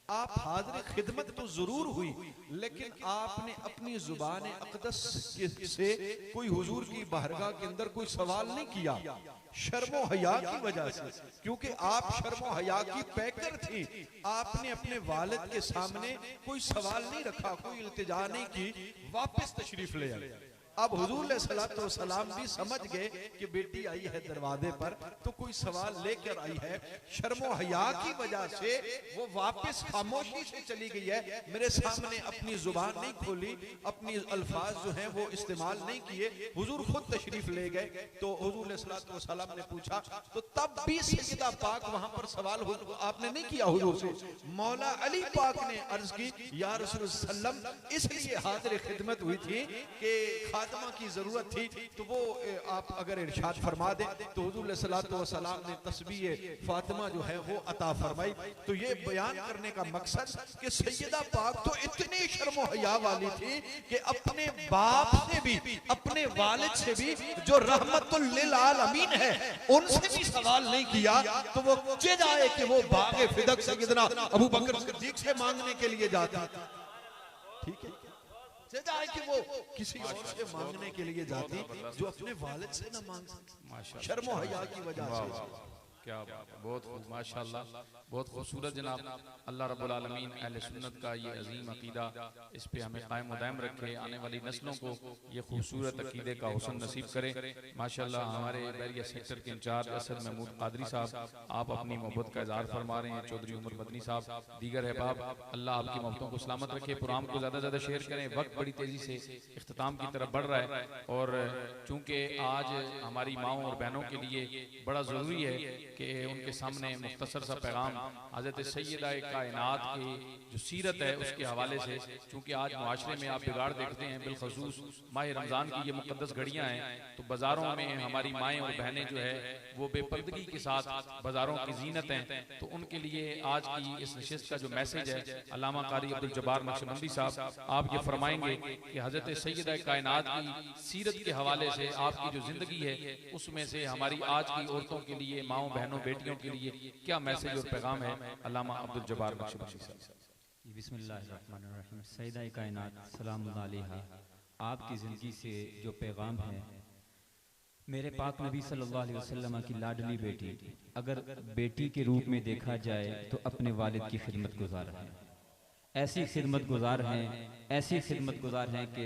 आप हाजिर खिदमत तो जरूर हुई, लेकिन आपने अपनी जुबान अक़दस से कोई हुजूर की बाहरगाह के अंदर कोई सवाल नहीं किया, शर्मो हया की वजह से, क्योंकि आप शर्मो हया की पैकर थी। आपने अपने वालिद के सामने कोई सवाल नहीं रखा, कोई इल्तिजा नहीं की, वापस तशरीफ ले आए। अब हुजूर अलैहिस्सलातु वस्सलाम भी समझ गए कि बेटी आई है दरवाजे पर तो कोई सवाल लेकर आई है, शर्मो हया की वजह से वो वापस खामोशी से चली गई है, मेरे सामने अपनी जुबान नहीं खोली, अपनी अल्फाज जो हैं वो इस्तेमाल नहीं किए, हुजूर खुद तशरीफ ले गए। तो हुजूर अलैहिस्सलातु वस्सलाम ने पूछा तो तब भी सैयदा पाक वहां पर सवाल आपने नहीं किया हुजूर से। मौला अली पाक ने अर्ज की या रसूल सल्लम इसलिए हाजिर खिदमत हुई थी कि फातिमा की जरूरत थी तो वो आप अगर इरशाद फरमा दें तो हुजूर सल्लल्लाहु अलैहि वसल्लम ने तस्बीह फातिमा जो है वो अता फरमाई। तो ये बयान करने का मकसद कि सैयदा पाक तो इतनी शर्म हया वाली थी कि अपने बाप से भी, अपने वालिद से भी जो रहमतुल लिल आलमीन है, उनसे भी सवाल नहीं किया। तो वो चिढ़ आए कि वो बागे फिदक सैयदना अबू बकर सिद्दीक से मांगने के लिए जाता। ठीक है, चिढ़ आए कि वो किसी और से मांगने के लिए जाती जो अपने वालिद से ना मांग सकती, शर्म हया की वजह से। क्या बहुत माशाल्लाह, बहुत खूबसूरत जनाब। अल्लाह रब्बुल आलमीन अहले सुन्नत का ये अजीम अकीदा इस पे हमें कायम दायम रखे, आने वाली नस्लों को ये खूबसूरत अकीदे का हुस्न नसीब करे। माशाल्लाह हमारे बैरिया सेक्टर के इंचार्ज असद महमूद कादरी साहब, आप अपनी मोहब्बत का इजहार फरमा रहे हैं। चौधरी उमर मदनी साहब, दीगर अहबाब, अल्लाह आपकी मोहब्बतों को सलामत रखे। प्रोग्राम को ज़्यादा से ज़्यादा शेयर करें। वक्त बड़ी तेज़ी से इख्तिताम की तरफ बढ़ रहा है और चूँकि आज हमारी माओं और बहनों के लिए बड़ा ज़रूरी है कि उनके सामने मुख्तसर सा पैगाम हज़रत सैयदा कायनात की जो सीरत है उसके हवाले से, चूँकि आज मुआशरे में आप बिगाड़ देखते हैं, बिलखसूस माह रमज़ान की ये मुक़द्दस घड़ियाँ हैं, तो बाज़ारों में हमारी माएँ और बहनें जो है वो बेपर्दगी के साथ बाज़ारों की जीनत हैं। तो उनके लिए आज की इस नशिस्त का जो मैसेज है, अल्लामा कारी अब्दुल जब्बार नक्शबंदी साहब आप ये फरमाएंगे कि हज़रत सैयदा कायनात की सीरत के हवाले से आपकी जो ज़िंदगी है उसमें से हमारी आज की औरतों के लिए, माओं बहनों बेटियों के लिए क्या मैसेज और पैगाम है। अल्लामा अब्दुल जब्बार नक्शबंदी साहब। बिस्मिल्लाहिर्रहमानिर्रहीम। सैयदा कायनात सलामुल्लाह अलैहा, आपकी ज़िंदगी से जो पैगाम है, मेरे पाक नबी सल्लल्लाहु अलैहि वसल्लम की लाडली बेटी, अगर बेटी के रूप में देखा जाए तो अपने वालिद की खिदमत गुजार है। ऐसी खिदमत गुजार हैं, ऐसी खिदमत गुजार हैं कि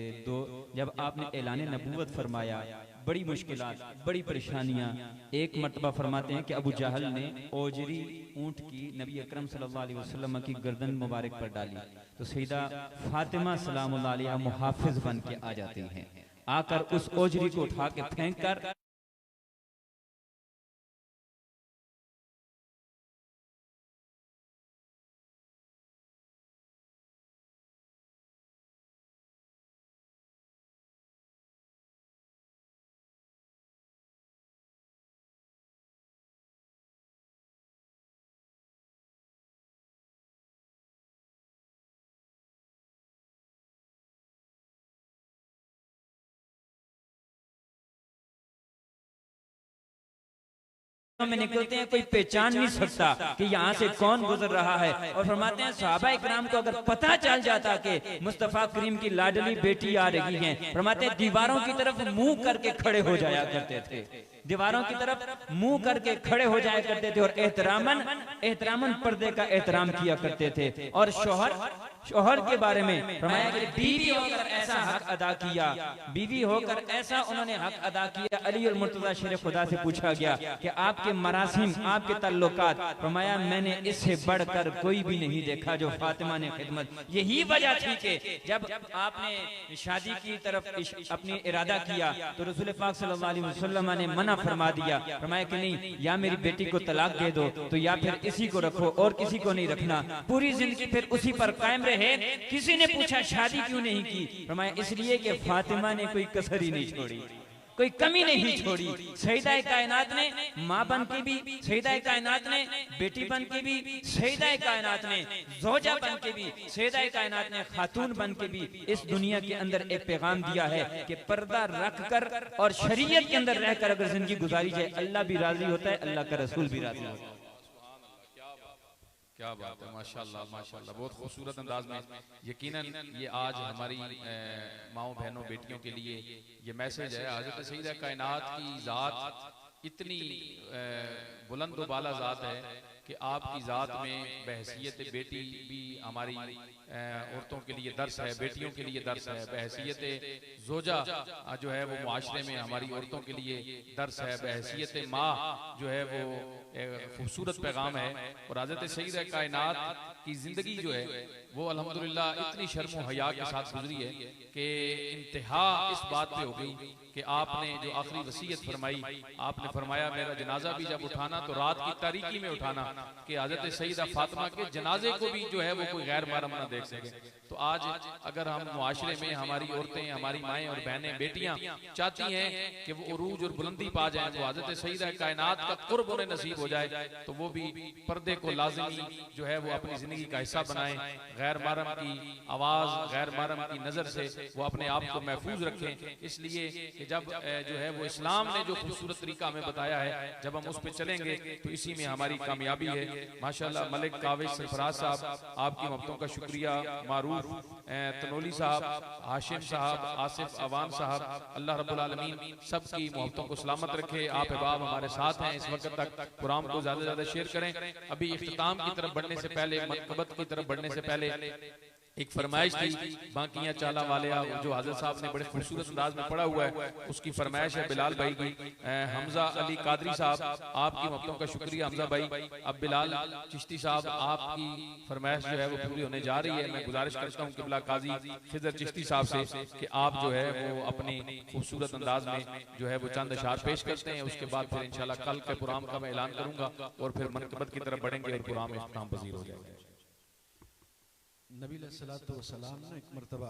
जब आपने ऐलान नबूवत फरमाया, बड़ी मुश्किलात, बड़ी परेशानियां, एक मर्तबा फरमाते हैं कि अबू जहल ने ओजरी ऊंट की नबी अकरम सल्लल्लाहु अलैहि वसल्लम की गर्दन मुबारक पर डाली, तो सैयदा फातिमा सलामुल्लाह अलैहा मुहाफिज बन के आ जाती हैं, आकर उस ओजरी को उठा के फेंक कर में निकलते हैं, कोई पहचान नहीं सकता कि यहाँ से कौन गुजर रहा है। और फरमाते हैं सहाबा इकराम को अगर पता चल जाता कि मुस्तफा करीम की लाडली बेटी आ रही है, फरमाते हैं दीवारों की तरफ मुंह करके खड़े हो जाया करते थे, दीवारों की तरफ मुंह करके खड़े हो जाया करते थे और एहतरामन पर्दे का एहतराम किया करते थे। और शोहर के बारे में फरमाया कि बीवी होकर ऐसा हक अदा किया, बीवी होकर ऐसा उन्होंने हक अदा किया। अली और मुर्तजा शेर खुदा से पूछा गया कि आपके मरासिम, आपके ताल्लुकात, फरमाया मैंने इससे बढ़कर कोई भी नहीं देखा जो फातिमा ने खिदमत। यही वजह थी कि जब आपने शादी की तरफ अपनी इरादा किया तो रसूल पाक सल्लल्लाहु अलैहि वसल्लम ने मना फरमा दिया, फरमाया कि नहीं, या मेरी बेटी को तलाक दे दो तो या फिर इसी को रखो और किसी को नहीं रखना, पूरी जिंदगी फिर उसी पर कायम रहे। किसी ने पूछा शादी क्यों नहीं की, फरमाया इसलिए कि फातिमा ने कोई कसर ही नहीं छोड़ी, कोई कमी नहीं छोड़ी। सैयदा कायनात ने माँ बन के भी, सैयदा कायनात ने बेटी बन के भी, सैयदा कायनात ने ज़ौजा बन के भी, सैयदा कायनात ने खातून बन के भी इस दुनिया के अंदर एक पैगाम दिया है कि पर्दा रख कर और शरीयत के अंदर रहकर अगर जिंदगी गुजारी जाए, अल्लाह भी राजी होता है, अल्लाह का रसूल भी राजी होता है। क्या बात है, माशाल्लाह माशाल्लाह, बहुत खूबसूरत अंदाज में। यकीनन ये आज हमारी माओं बहनों बेटियों के लिए ये मैसेज है। हज़रत सैयदा कायनात की ज़ात इतनी बुलंद व बाला ज़ात है कि आपकी ज़ात में बहैसियत बेटी भी हमारी औरतों के लिए दर्स है, बेटियों के लिए दर्स है। बहैसियत ज़ौजा जो है वो मुआशरे में हमारी औरतों के लिए दर्स है। बहैसियत माँ जो है वो खूबसूरत पैगाम है। और हज़रत सैयदा कायनात की ज़िंदगी जो है वो अल्हम्दुलिल्लाह इतनी शर्म हया के साथ गुजरी है कि इंतहा इस बात पे हो गई कि आपने जो आखिरी वसीयत फरमाई, आपने फरमाया मेरा जनाजा भी जब उठाना तो रात की तारीकी में उठाना कि हज़रत सैयदा फातिमा के जनाजे को भी जो है वो कोई गैर महरम ना देख सके। तो आज अगर हम मुआशरे में हमारी औरतें, हमारी माएँ और बहनें, बेटियां चाहती हैं कि वो उरूज और बुलंदी पा जाएं, तो हज़रत सईदा कायनात का कुर्ब उन्हें नसीब हो जाए, तो वो भी पर्दे को लाज़िमी जो है वो अपनी ज़िंदगी का हिस्सा बनाएं। गैर महरम की आवाज़, गैर महरम की नज़र से वो अपने आप को महफूज रखें। इसलिए कि जब जो है वो इस्लाम ने जो खूबसूरत तरीका हमें बताया है, जब हम उस पर चलेंगे तो इसी में हमारी कामयाबी है। माशाअल्लाह मलिक काविज सरफराज साहब, आपकी मोहब्बतों का शुक्रिया। मारूफ तनोली साहब, हाशिम साहब, आसिफ अवान साहब, अल्लाह रब्बुल आलमीन सबकी मोहब्बतों को सलामत रखे। आप अहबाब हमारे साथ हैं इस वक्त तक, कुरान को ज्यादा से ज्यादा शेयर करें। अभी इख्तिताम की तरफ बढ़ने से पहले, मनकबत की तरफ बढ़ने से पहले एक फरमाइश थी बांकियां चाला वाले, जो हाज़िर साहब ने बड़े खूबसूरत अंदाज में पढ़ा हुआ है, उसकी फरमाइश है बिलाल भाई की। हमजा अली कादरी साहब, आपकी मोहब्बतों का शुक्रिया हमजा भाई। अब बिलाल चिश्ती साहब, आपकी फरमाइश जो है वो पूरी होने जा रही है। मैं गुजारिश करता हूँ किबला काजी खिजर चिश्ती साहब से कि आप जो है वो अपने खूबसूरत अंदाज में जो है वो चंद अशार पेश करते हैं। उसके बाद फिर इंशाल्लाह कल के प्रोग्राम का मैं ऐलान करूंगा और फिर मनकबत की तरफ बढ़ेंगे और प्रोग्राम इख्तिताम पजीर हो जाएगा। नबी अलैहिस्सलातु वस्सलाम ने एक मरतबा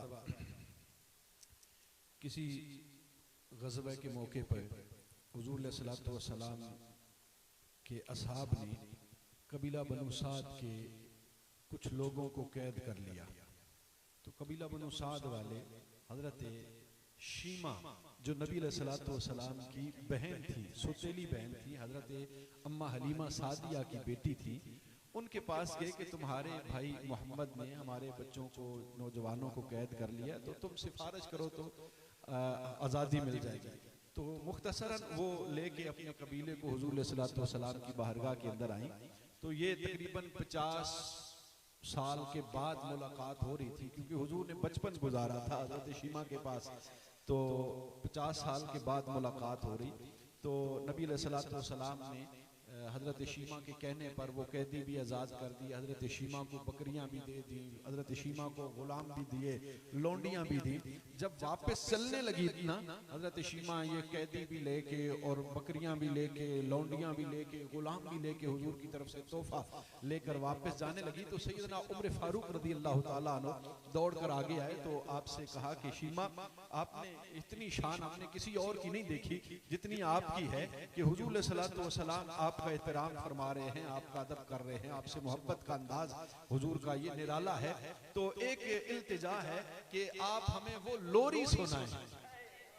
किसी ग़ज़वे के मौके पर हुज़ूर अलैहिस्सलातु वस्सलाम के असहाब ने कबीला बनु साद के कुछ लोगों को कैद कर लिया। तो कबीला बनु साद वाले हज़रत शीमा, जो नबी अलैहिस्सलातु वस्सलाम की बहन थी, सौतेली बहन थी, हज़रत अम्मा हलीमा सादिया की बेटी थी, उनके पास गए कि तुम्हारे भाई मोहम्मद ने हमारे बच्चों को, नौजवानों को कैद कर लिया, तो तुम सिफारिश करो तो आज़ादी मिल जाएगी। तो मुख्तसरन वो लेके अपने कबीले को हुज़ूर अलैहिस्सलातु वस्सलाम की बारगाह के अंदर आई। तो ये तकरीबन 50 साल के बाद मुलाकात हो रही थी, क्योंकि हुज़ूर ने बचपन गुजारा था हज़रत शीमा के पास, तो 50 साल के बाद मुलाकात हो रही। तो नबी अलैहिस्सलातु वस्सलाम ने हज़रत शीमा के कहने पर वो कैदी भी आज़ाद कर दी, हज़रत शीमा को बकरियां भी दे दी, हज़रत शीमा को गुलाम भी दिए, लौंडियां भी दी। जब वापस चलने लगी ना हज़रत शीमा ये कैदी भी लेके और बकरियां भी लेके, लौंडियां भी लेके, गुलाम भी लेके हुजूर की तरफ से तोहफा लेकर वापस जाने लगी, तो सैयदना उमर फारूक रज़ी अल्लाह ताला अन्हु दौड़ कर आगे आए। तो आपसे कहा कि शीमा, आपने इतनी शान आपने किसी और की नहीं देखी जितनी आपकी है कि हुजूर अलैहिस्सलातु वस्सलाम आपका एहतराम फरमा रहे हैं, आपका अदब कर रहे हैं, आपसे मोहब्बत का अंदाज हुजूर का ये निराला है। तो एक इल्तिजा है कि आप हमें वो लोरी सुनाएं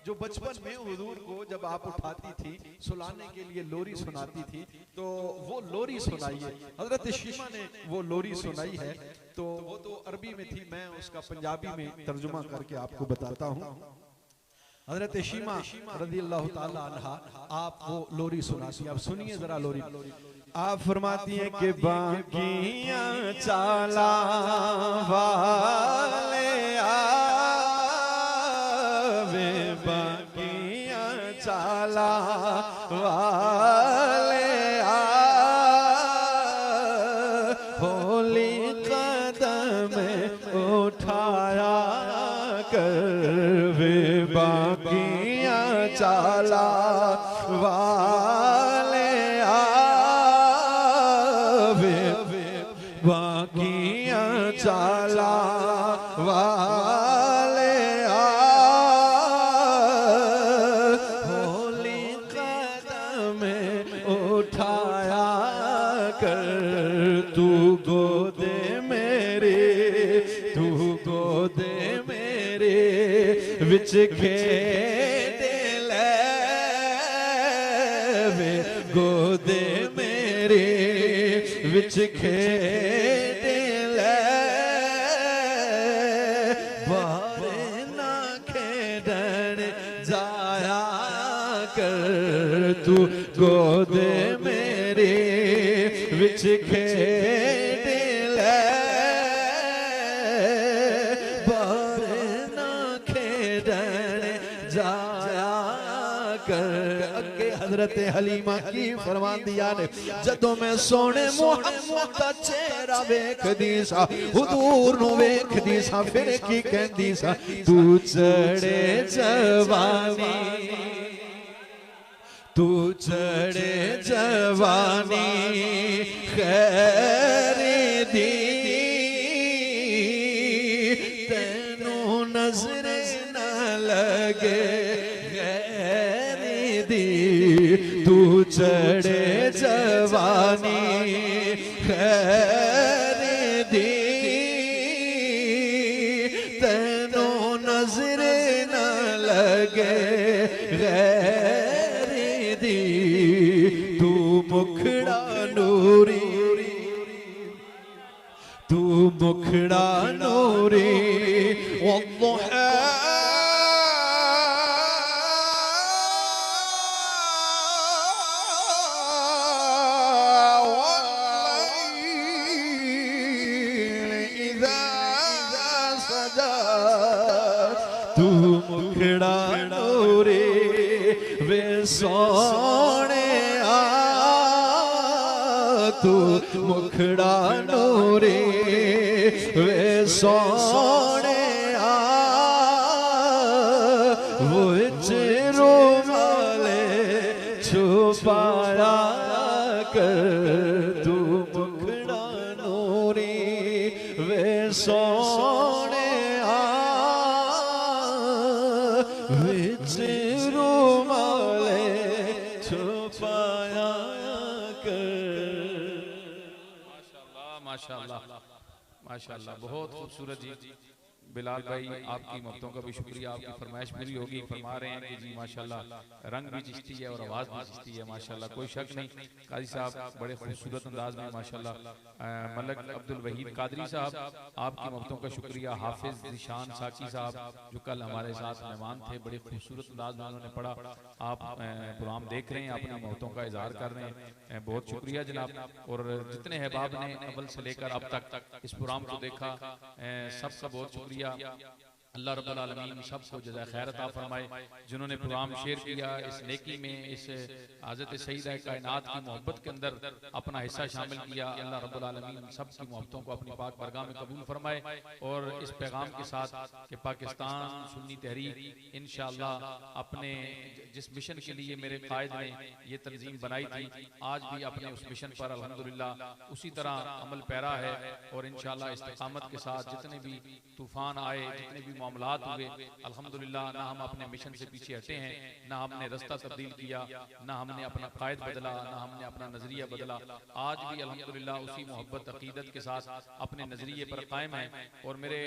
जो बचपन में हुजूर को जब आप उठाती थी सुलाने के लिए लोरी सुनाती थी, तो वो लोरी सुनाइए। हजरत शीमा ने वो लोरी सुनाई है, तो वो तो अरबी में थी, मैं उसका पंजाबी में तर्जुमा करके आपको बताता हूँ। हजरत शीमा रज़ियल्लाहु ताला अन्हा आप वो लोरी सुनाती, आप सुनिए जरा लोरी। आप फरमाती हैं कि बांकियां चाला वाले आवे, बांकियां चाला वाले आ, होली कदम उठाया कर वे, बांकियां चाला वाले आवे, बांकियां चाला वाले आ, होली कदम उठाया कर, तू गोदे मेरे, तू गोदे मेरे विच खेदे ले वे, गोदे मेरे विच खेदे ले, बारे ना खेडन जाया कर, तू गोदे मेरे विच खेदे ले, बारे ना खेडन जाया कर। अगे हजरत हलीमा की फरमांदिया ने, जदों मैं सोने मुहम्मद दा चेहरा वेखदी सा, हुजूर नु वेखदी सा, फिर की कहंदी सा, तू चढ़े जवानी, तू चढ़े जवानी खैर दी, तू चढ़े जवानी खैर दी तेनो नजर न लगे गैर दी तू मुखड़ा नूरी तू मुखड़ा नूरी वल्लुहा तू मुखड़ा नूरी वे सोने तू मुखड़ा नूरी वे सोने वो रुमाले छुपाया कर तू मुखड़ा नूरी वे सोने विच रुमाले छुपाया माशाअल्लाह माशाअल्लाह बहुत खूबसूरत जी। बिलाल भाई आपकी मोहब्बतों का भी शुक्रिया, आपकी फरमाइश पूरी होगी। फरमा रहे हैं कि जी माशाअल्लाह रंग भी चिश्ती है और आवाज़ भी चिश्ती है माशाअल्लाह, कोई शक नहीं। काजी साहब बड़े खूबसूरत अंदाज में माशाअल्लाह। मलक अब्दुल वहीद कादरी साहब आपकी मोहब्बतों का शुक्रिया। हाफिज निशान साकी साहब जो कल हमारे साथ मेहमान थे, बड़े खूबसूरत अंदाज में उन्होंने पढ़ा। आप प्रोग्राम देख रहे हैं, अपनी मोहब्बतों का इजहार कर रहे हैं, बहुत शुक्रिया जनाब। और जितने अहबाब ने अव्वल से लेकर अब तक इस प्रोग्राम को देखा सबका बहुत शुक्रिया। अल्लाह रब्बुल आलमीन सबको जज़ाए खैर अता फरमाए। जिन्होंने प्रोग्राम शेयर किया, इस नेकी में, इस हज़रत सईदा कायनात की मोहब्बत के अंदर अपना हिस्सा शामिल किया, अल्लाह रब्बुल आलमीन सबकी मोहब्बतों को अपनी पाक बारगाह में कबूल फरमाए। और इस पैगाम के साथ कि पाकिस्तान सुन्नी तहरीक इंशाअल्लाह अपने जिस मिशन के लिए मेरे कायद ने ये तंजीम बनाई थी, आज भी अपने उस मिशन पर अल्हम्दुलिल्लाह उसी तरह अमल पैरा है। और इंशाअल्लाह इस्तिकामत के साथ जितने भी तूफान आए, जितने भी मामलात हुए, अल्हम्दुलिल्लाह ना हम अपने मिशन से पीछे हटे हैं, ना हमने रास्ता तब्दील किया, ना हमने अपना कायद बदला, ना हमने अपना नजरिया बदला। आज भी अल्हम्दुलिल्लाह उसी मोहब्बत अकीदत के साथ अपने नजरिए पर कायम है। और मेरे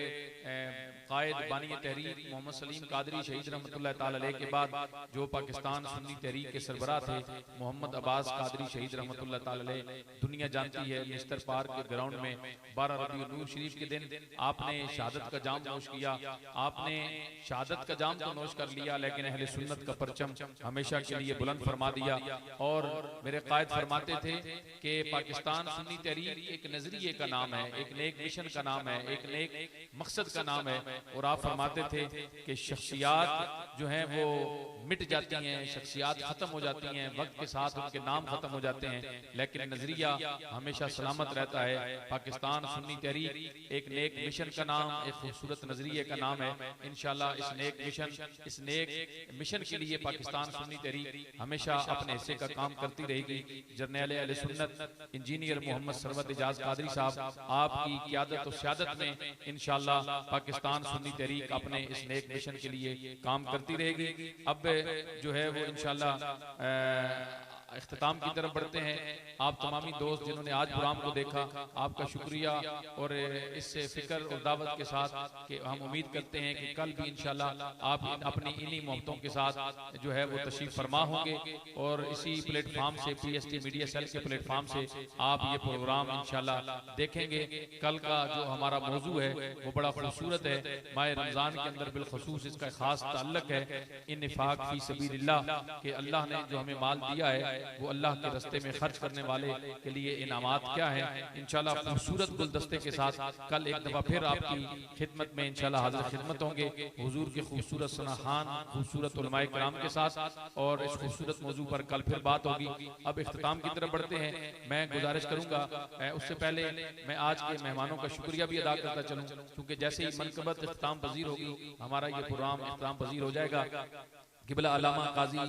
कायद बानी तहरीक मोहम्मद सलीम कादरी शहीद रहमतुल्लाह ताला अलैह के बाद जो पाकिस्तान सुन्नी तहरीक के सरबराह थे मोहम्मद अब्बास कादरी शहीद रहमतुल्लाह ताला अलैह, दुनिया जानती है मिस्टर पार्क के ग्राउंड में 12 रबीउल नूर शरीफ के दिन आपने शहादत का जाम नोश किया। आपने शहादत का जाम तो नोश कर लिया, लेकिन अहले सुन्नत का परचम हमेशा के लिए बुलंद फरमा दिया। और मेरे कायद फरमाते थे कि पाकिस्तान सुन्नी तहरीक एक नजरिए का नाम है, एक नेक मिशन का नाम है, एक नेक मकसद का नाम है। और आप फरमाते थे कि शख्सियात जो हैं वो मिट जाती हैं, शख्सियात खत्म हो जाती हैं, वक्त के साथ उनके नाम खत्म हो जाते हैं, लेकिन नजरिया हमेशा सलामत रहता है। पाकिस्तान सुन्नी तहरीक एक नेक मिशन का नाम, एक खूबसूरत नजरिए का नाम है। इंशाल्लाह इस नेक मिशन के लिए पाकिस्तान सुन्नी तहरीक हमेशा अपने हिस्से का काम करती रहेगी। जर्नैल अहले सुन्नत इंजीनियर मोहम्मद सरवत इजाज कादरी साहब आपकी क़यादत और सियादत में इंशाल्लाह पाकिस्तान सुन्नी तहरीक अपने इस नेक मिशन के लिए काम करती रहेगी। अब जो है वो इंशाल्लाह इख्तिताम की तरफ बढ़ते हैं। आप तमामी दोस्त जिन्होंने आज प्रोग्राम को देखा, आपका शुक्रिया। और इस फिक्र और दावत के साथ कि हम उम्मीद करते हैं कि कल भी इंशाल्लाह आप अपनी इन्हीं मोहब्बतों के साथ जो है वो तशरीफ फरमा होंगे। और इसी प्लेटफॉर्म से PST मीडिया सेल के प्लेटफॉर्म से आप ये प्रोग्राम इंशाल्लाह देखेंगे। कल का जो हमारा मौजू है वो बड़ा खूबसूरत है। माह रमजान के अंदर बिलखसूस इसका खास ताल्लुक है इन्फाक फी सबीलिल्लाह के अल्लाह ने जो हमें माल दिया है वो अल्लाह के रास्ते में खर्च करने वाले के लिए इनामात क्या है। इंशाल्लाह खूबसूरत गुलदस्ते के साथ कल एक दफा फिर आपकी खिदमत में इंशाल्लाह हाजिर खिदमत होंगे हुजूर के खूबसूरत सनाखान, खूबसूरत उलमाए किराम के साथ। और इस खूबसूरत मौजू पर कल फिर बात होगी। अब इख्तिताम की तरफ बढ़ते हैं। मैं गुजारिश करूंगा उससे पहले मैं आज के मेहमानों का शुक्रिया भी अदा करता चलूं, क्योंकि जैसे ही मनकबत इख्तिताम पजीर होगी हमारा ये प्रोग्राम इख्तिताम पजीर हो जाएगा। क़िबला अल्लामा काजी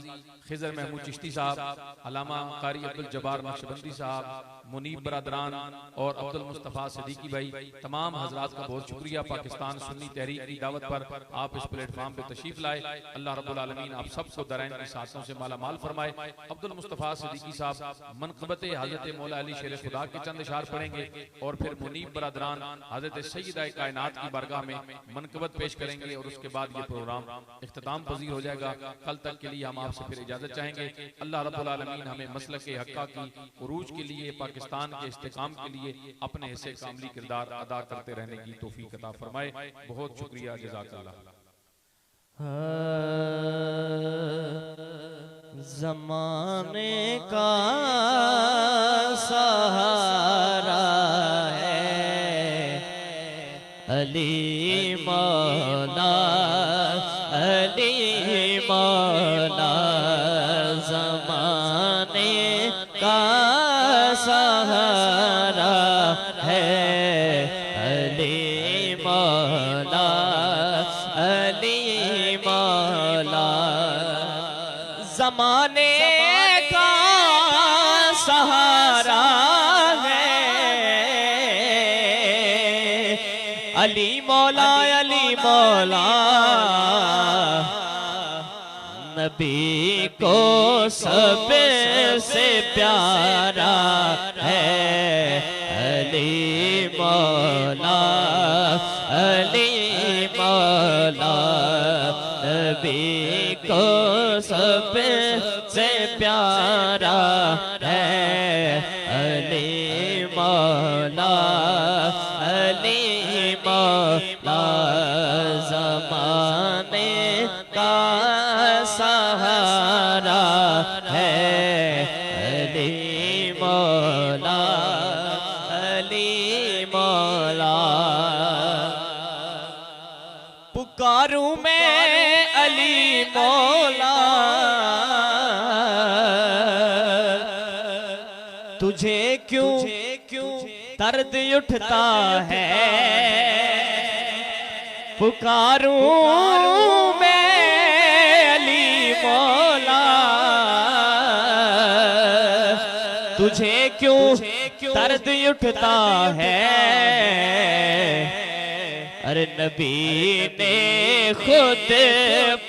खिज़र महमूद चिश्ती साहब, अल्लामा कारी अब्दुल जब्बार नक्शबंदी साहब, मुनीब बरादरान और अब्दुल मुस्तफ़ा सिद्दीकी भाई, तमाम हजरात का बहुत शुक्रिया। पाकिस्तान सुन्नी तहरीक की दावत पर आप इस प्लेटफॉर्म पे तशरीफ लाए। अल्लाह रब्बुल आलमीन आप सबको दरैन की साथों से माला माल फरमाए। अब्दुल मुस्तफ़ा सिद्दीकी साहब मनक़बत हज़रत मौला अली शेर खुदा के चंद इशार पढ़ेंगे और फिर मुनीब बरादरान हज़रत सय्यदा कायनात की बारगाह में मनक़बत पेश करेंगे और उसके बाद ये प्रोग्राम इख्तिताम पजीर हो जाएगा। कल तक के लिए हम आपसे फिर इजाजत चाहेंगे। अल्लाह रब्बुल आलमीन हमें मसलक हक्का की उरूज के लिए, पाकिस्तान के इस्तेकाम के लिए अपने हिस्से कामली किरदार अदा करते रहने की तौफीक अता फरमाए। बहुत शुक्रिया, जज़ाकल्लाह। ज़माने का सहारा है अली मौला, अली मौला, ज़माने का सहारा है अली मौला, अली मौला, ज़माने का सहारा है अली मौला, अली मौला, नबी को सबसे प्यारा है अली मौला, अली मौला, नबी को सबसे प्यारा है अली मौला, अली मौला, ज़माने का सहारा है अली मौला, अली मौला, पुकारूं मैं अली मौला, तुझे क्यों दर्द उठता है, पुकारूं मैं अली मौला, तुझे क्यों दर्द उठता है, अरे नबी ने खुद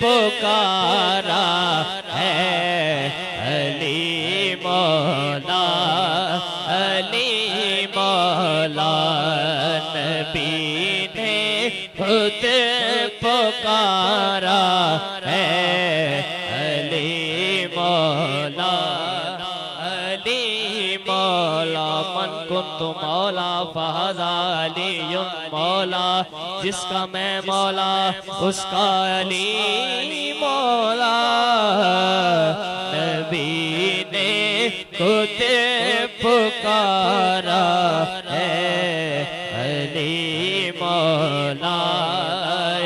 पुकारा है अली मौला, अली मौला, नबी ने खुद पुकारा है अली मौला, अली मौला, मन कुन्तु मौला फहज़ा अलीयुन मौला, जिसका मैं मौला उसका अली मौला, नबी ने खुद पुकारा है अली मौला,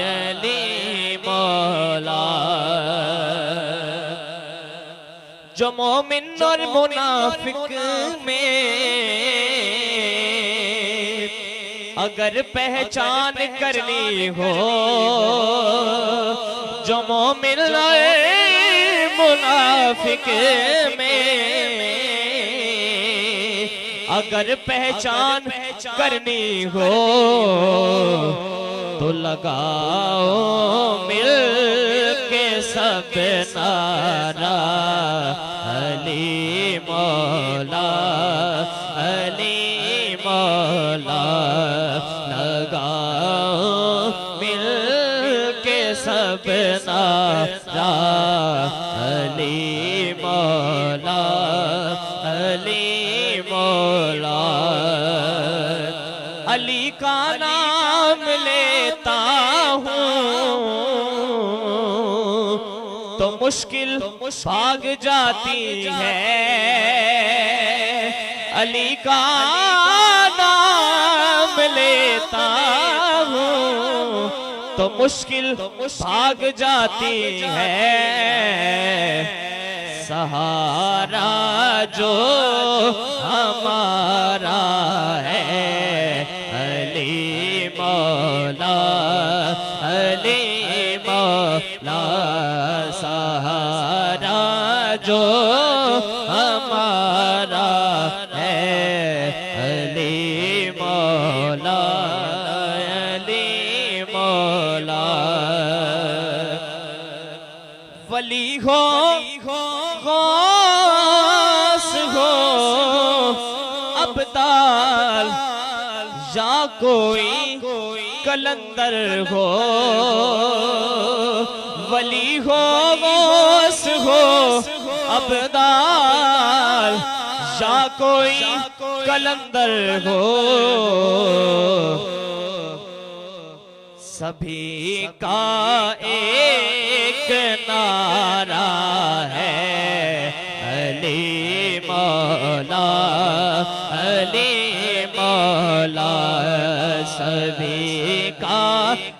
अली मौला, जो मोमिन और मुनाफिक में अगर पहचान करनी हो, जो मोमिन और मुनाफिक में अगर पहचान करनी हो, तो लगाओ मिल के सब नारा अली मौला, अली मौला, लगाओ मिल के सब नारा अली मौला, अली मौला, अली का नाम लेता हूँ तो मुश्किल भाग जाती है, अली का नाम लेता हूँ तो मुश्किल भाग जाती है, सहारा जो हमारा है अली मौला, अली मौला, जो हमारा है अली मौला, अली मौला। वली हो गौस हो अब्दाल या कोई कलंदर हो, वली हो गौस हो अब्दाल या कोई कलंदर हो, सभी का एक नारा है अली मौला, अली मौला। सभी का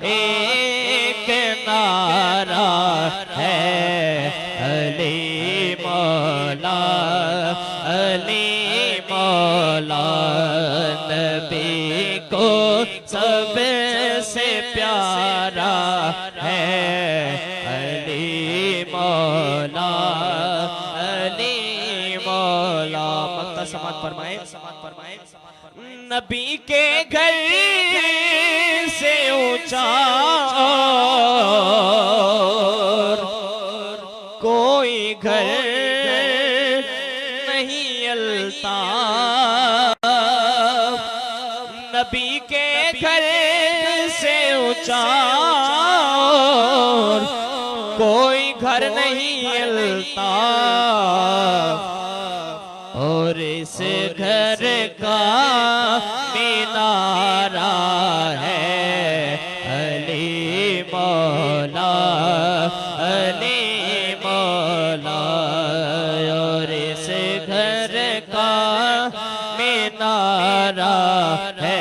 एक नारा है अली मौला, अली मौला। नबी को सबसे प्यारा है अली मौला, अली मौला। मक्ता समात फरमाए, नबी के घर से ऊंचा कोई घर नहीं अल्ताफ, नबी के घर से ऊंचा कोई घर नहीं अल्ताफ, और इस घर का मीनारा है अली मौला, अली मौला। और इस घर का मीनारा है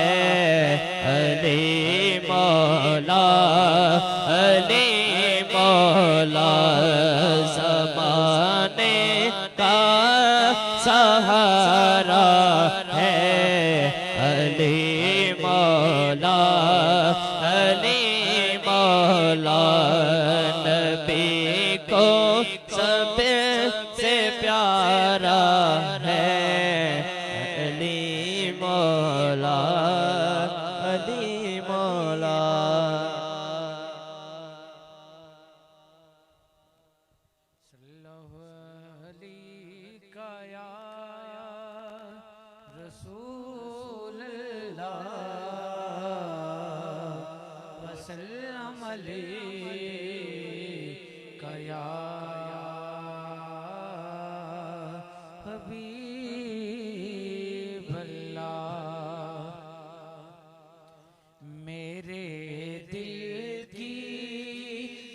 अली मौला, अली मौला। ज़माने का सहारा है अली मौला, अली मौला। नबी को सबसे प्यारा है अली मौला, अली मौला। मेरे दिल की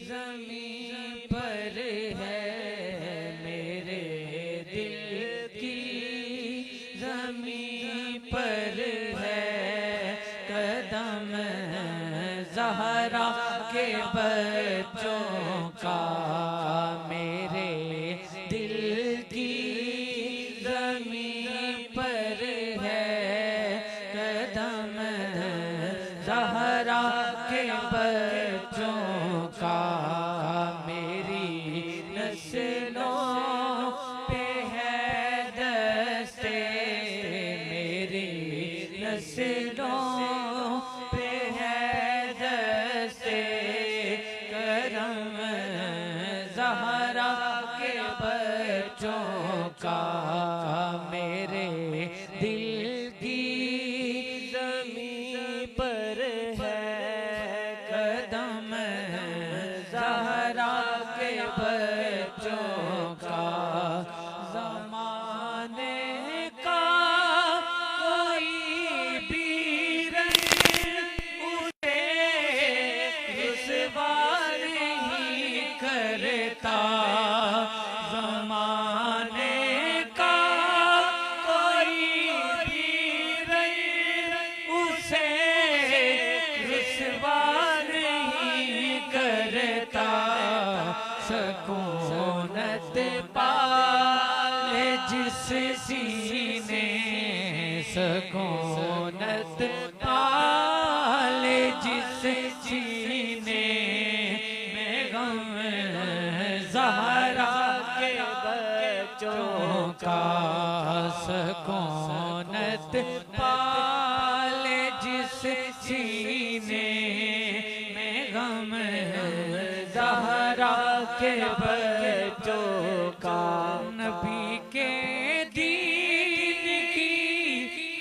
ज़मीं पर है, मेरे दिल की ज़मीं पर है कदम ज़हरा के बच्चों का, मेरे दिल की ज़मीं पर है कदम ज़हरा के बच्चों का, मेरी नस्लों पे है दस्ते, मेरी नस्लों पे है दस्ते करम ज़हरा के बच्चों का, मेरे दिल की ज़मीं पर है कदम ज़हरा के बच्चों का। ज़माने का कोई भी रंग उसे रुसवा नहीं करता, ज़माने का कोई भी रंग उसे रुसवा नहीं करता। सकूनत पाले जिस सीने, सकूनत पाले जिस सीने में गम ज़हरा के का सकूनत पाले जिस सीने में गम ज़हरा के बच्चों का नबी के दीन की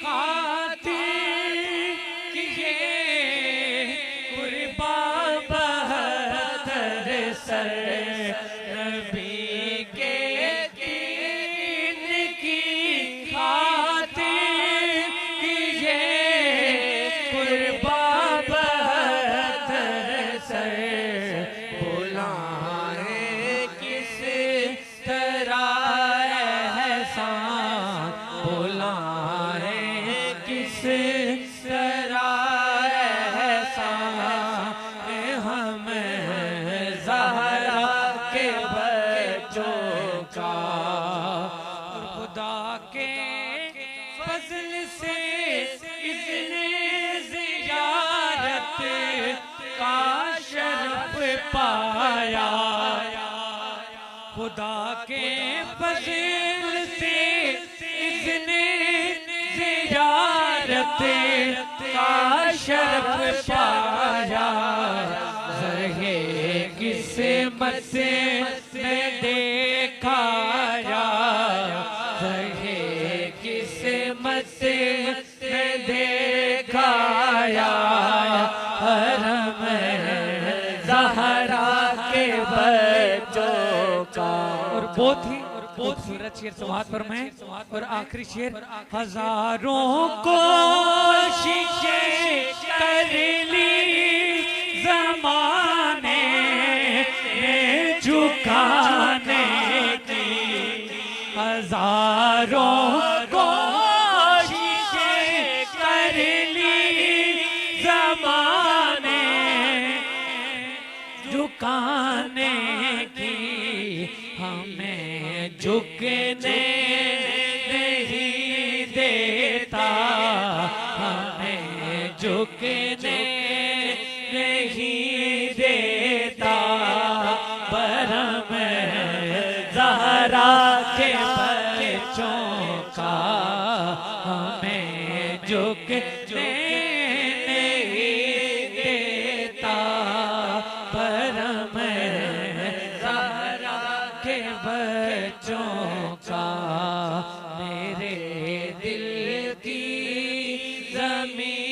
खातिर किए कुर्बान बहत्तर सर नबी के दीन की खातिर किए कुर्बान बहत्तर सर बुलाए किस तरह एहसान बुलाए किस तरह एहसान हम ज़हरा के बच्चों का खुदा के फजल से इतने ज़ियारत का शरफ पाया खुदा के फजल से इसने ज़ियारत का शरफ पाया ज़हे किस्मत में देखाया ज़हे किस्मत में देखाया हरम ज़हरा के बच्चों का और बहुत ही खूबसूरत शेर समात पर मैं और आखिरी शेर हजारों कोशिशें कर ली ज़माने में झुकाने की हजारों कोशिशें कर ली ज़माने झुकाने की हमें झुकने नहीं देता हमें झुकने नहीं देता बरम ज़हरा के बच्चों का हमें झुकने नहीं देता बरम ज़हरा के बच्चों का मेरे दिल की ज़मीन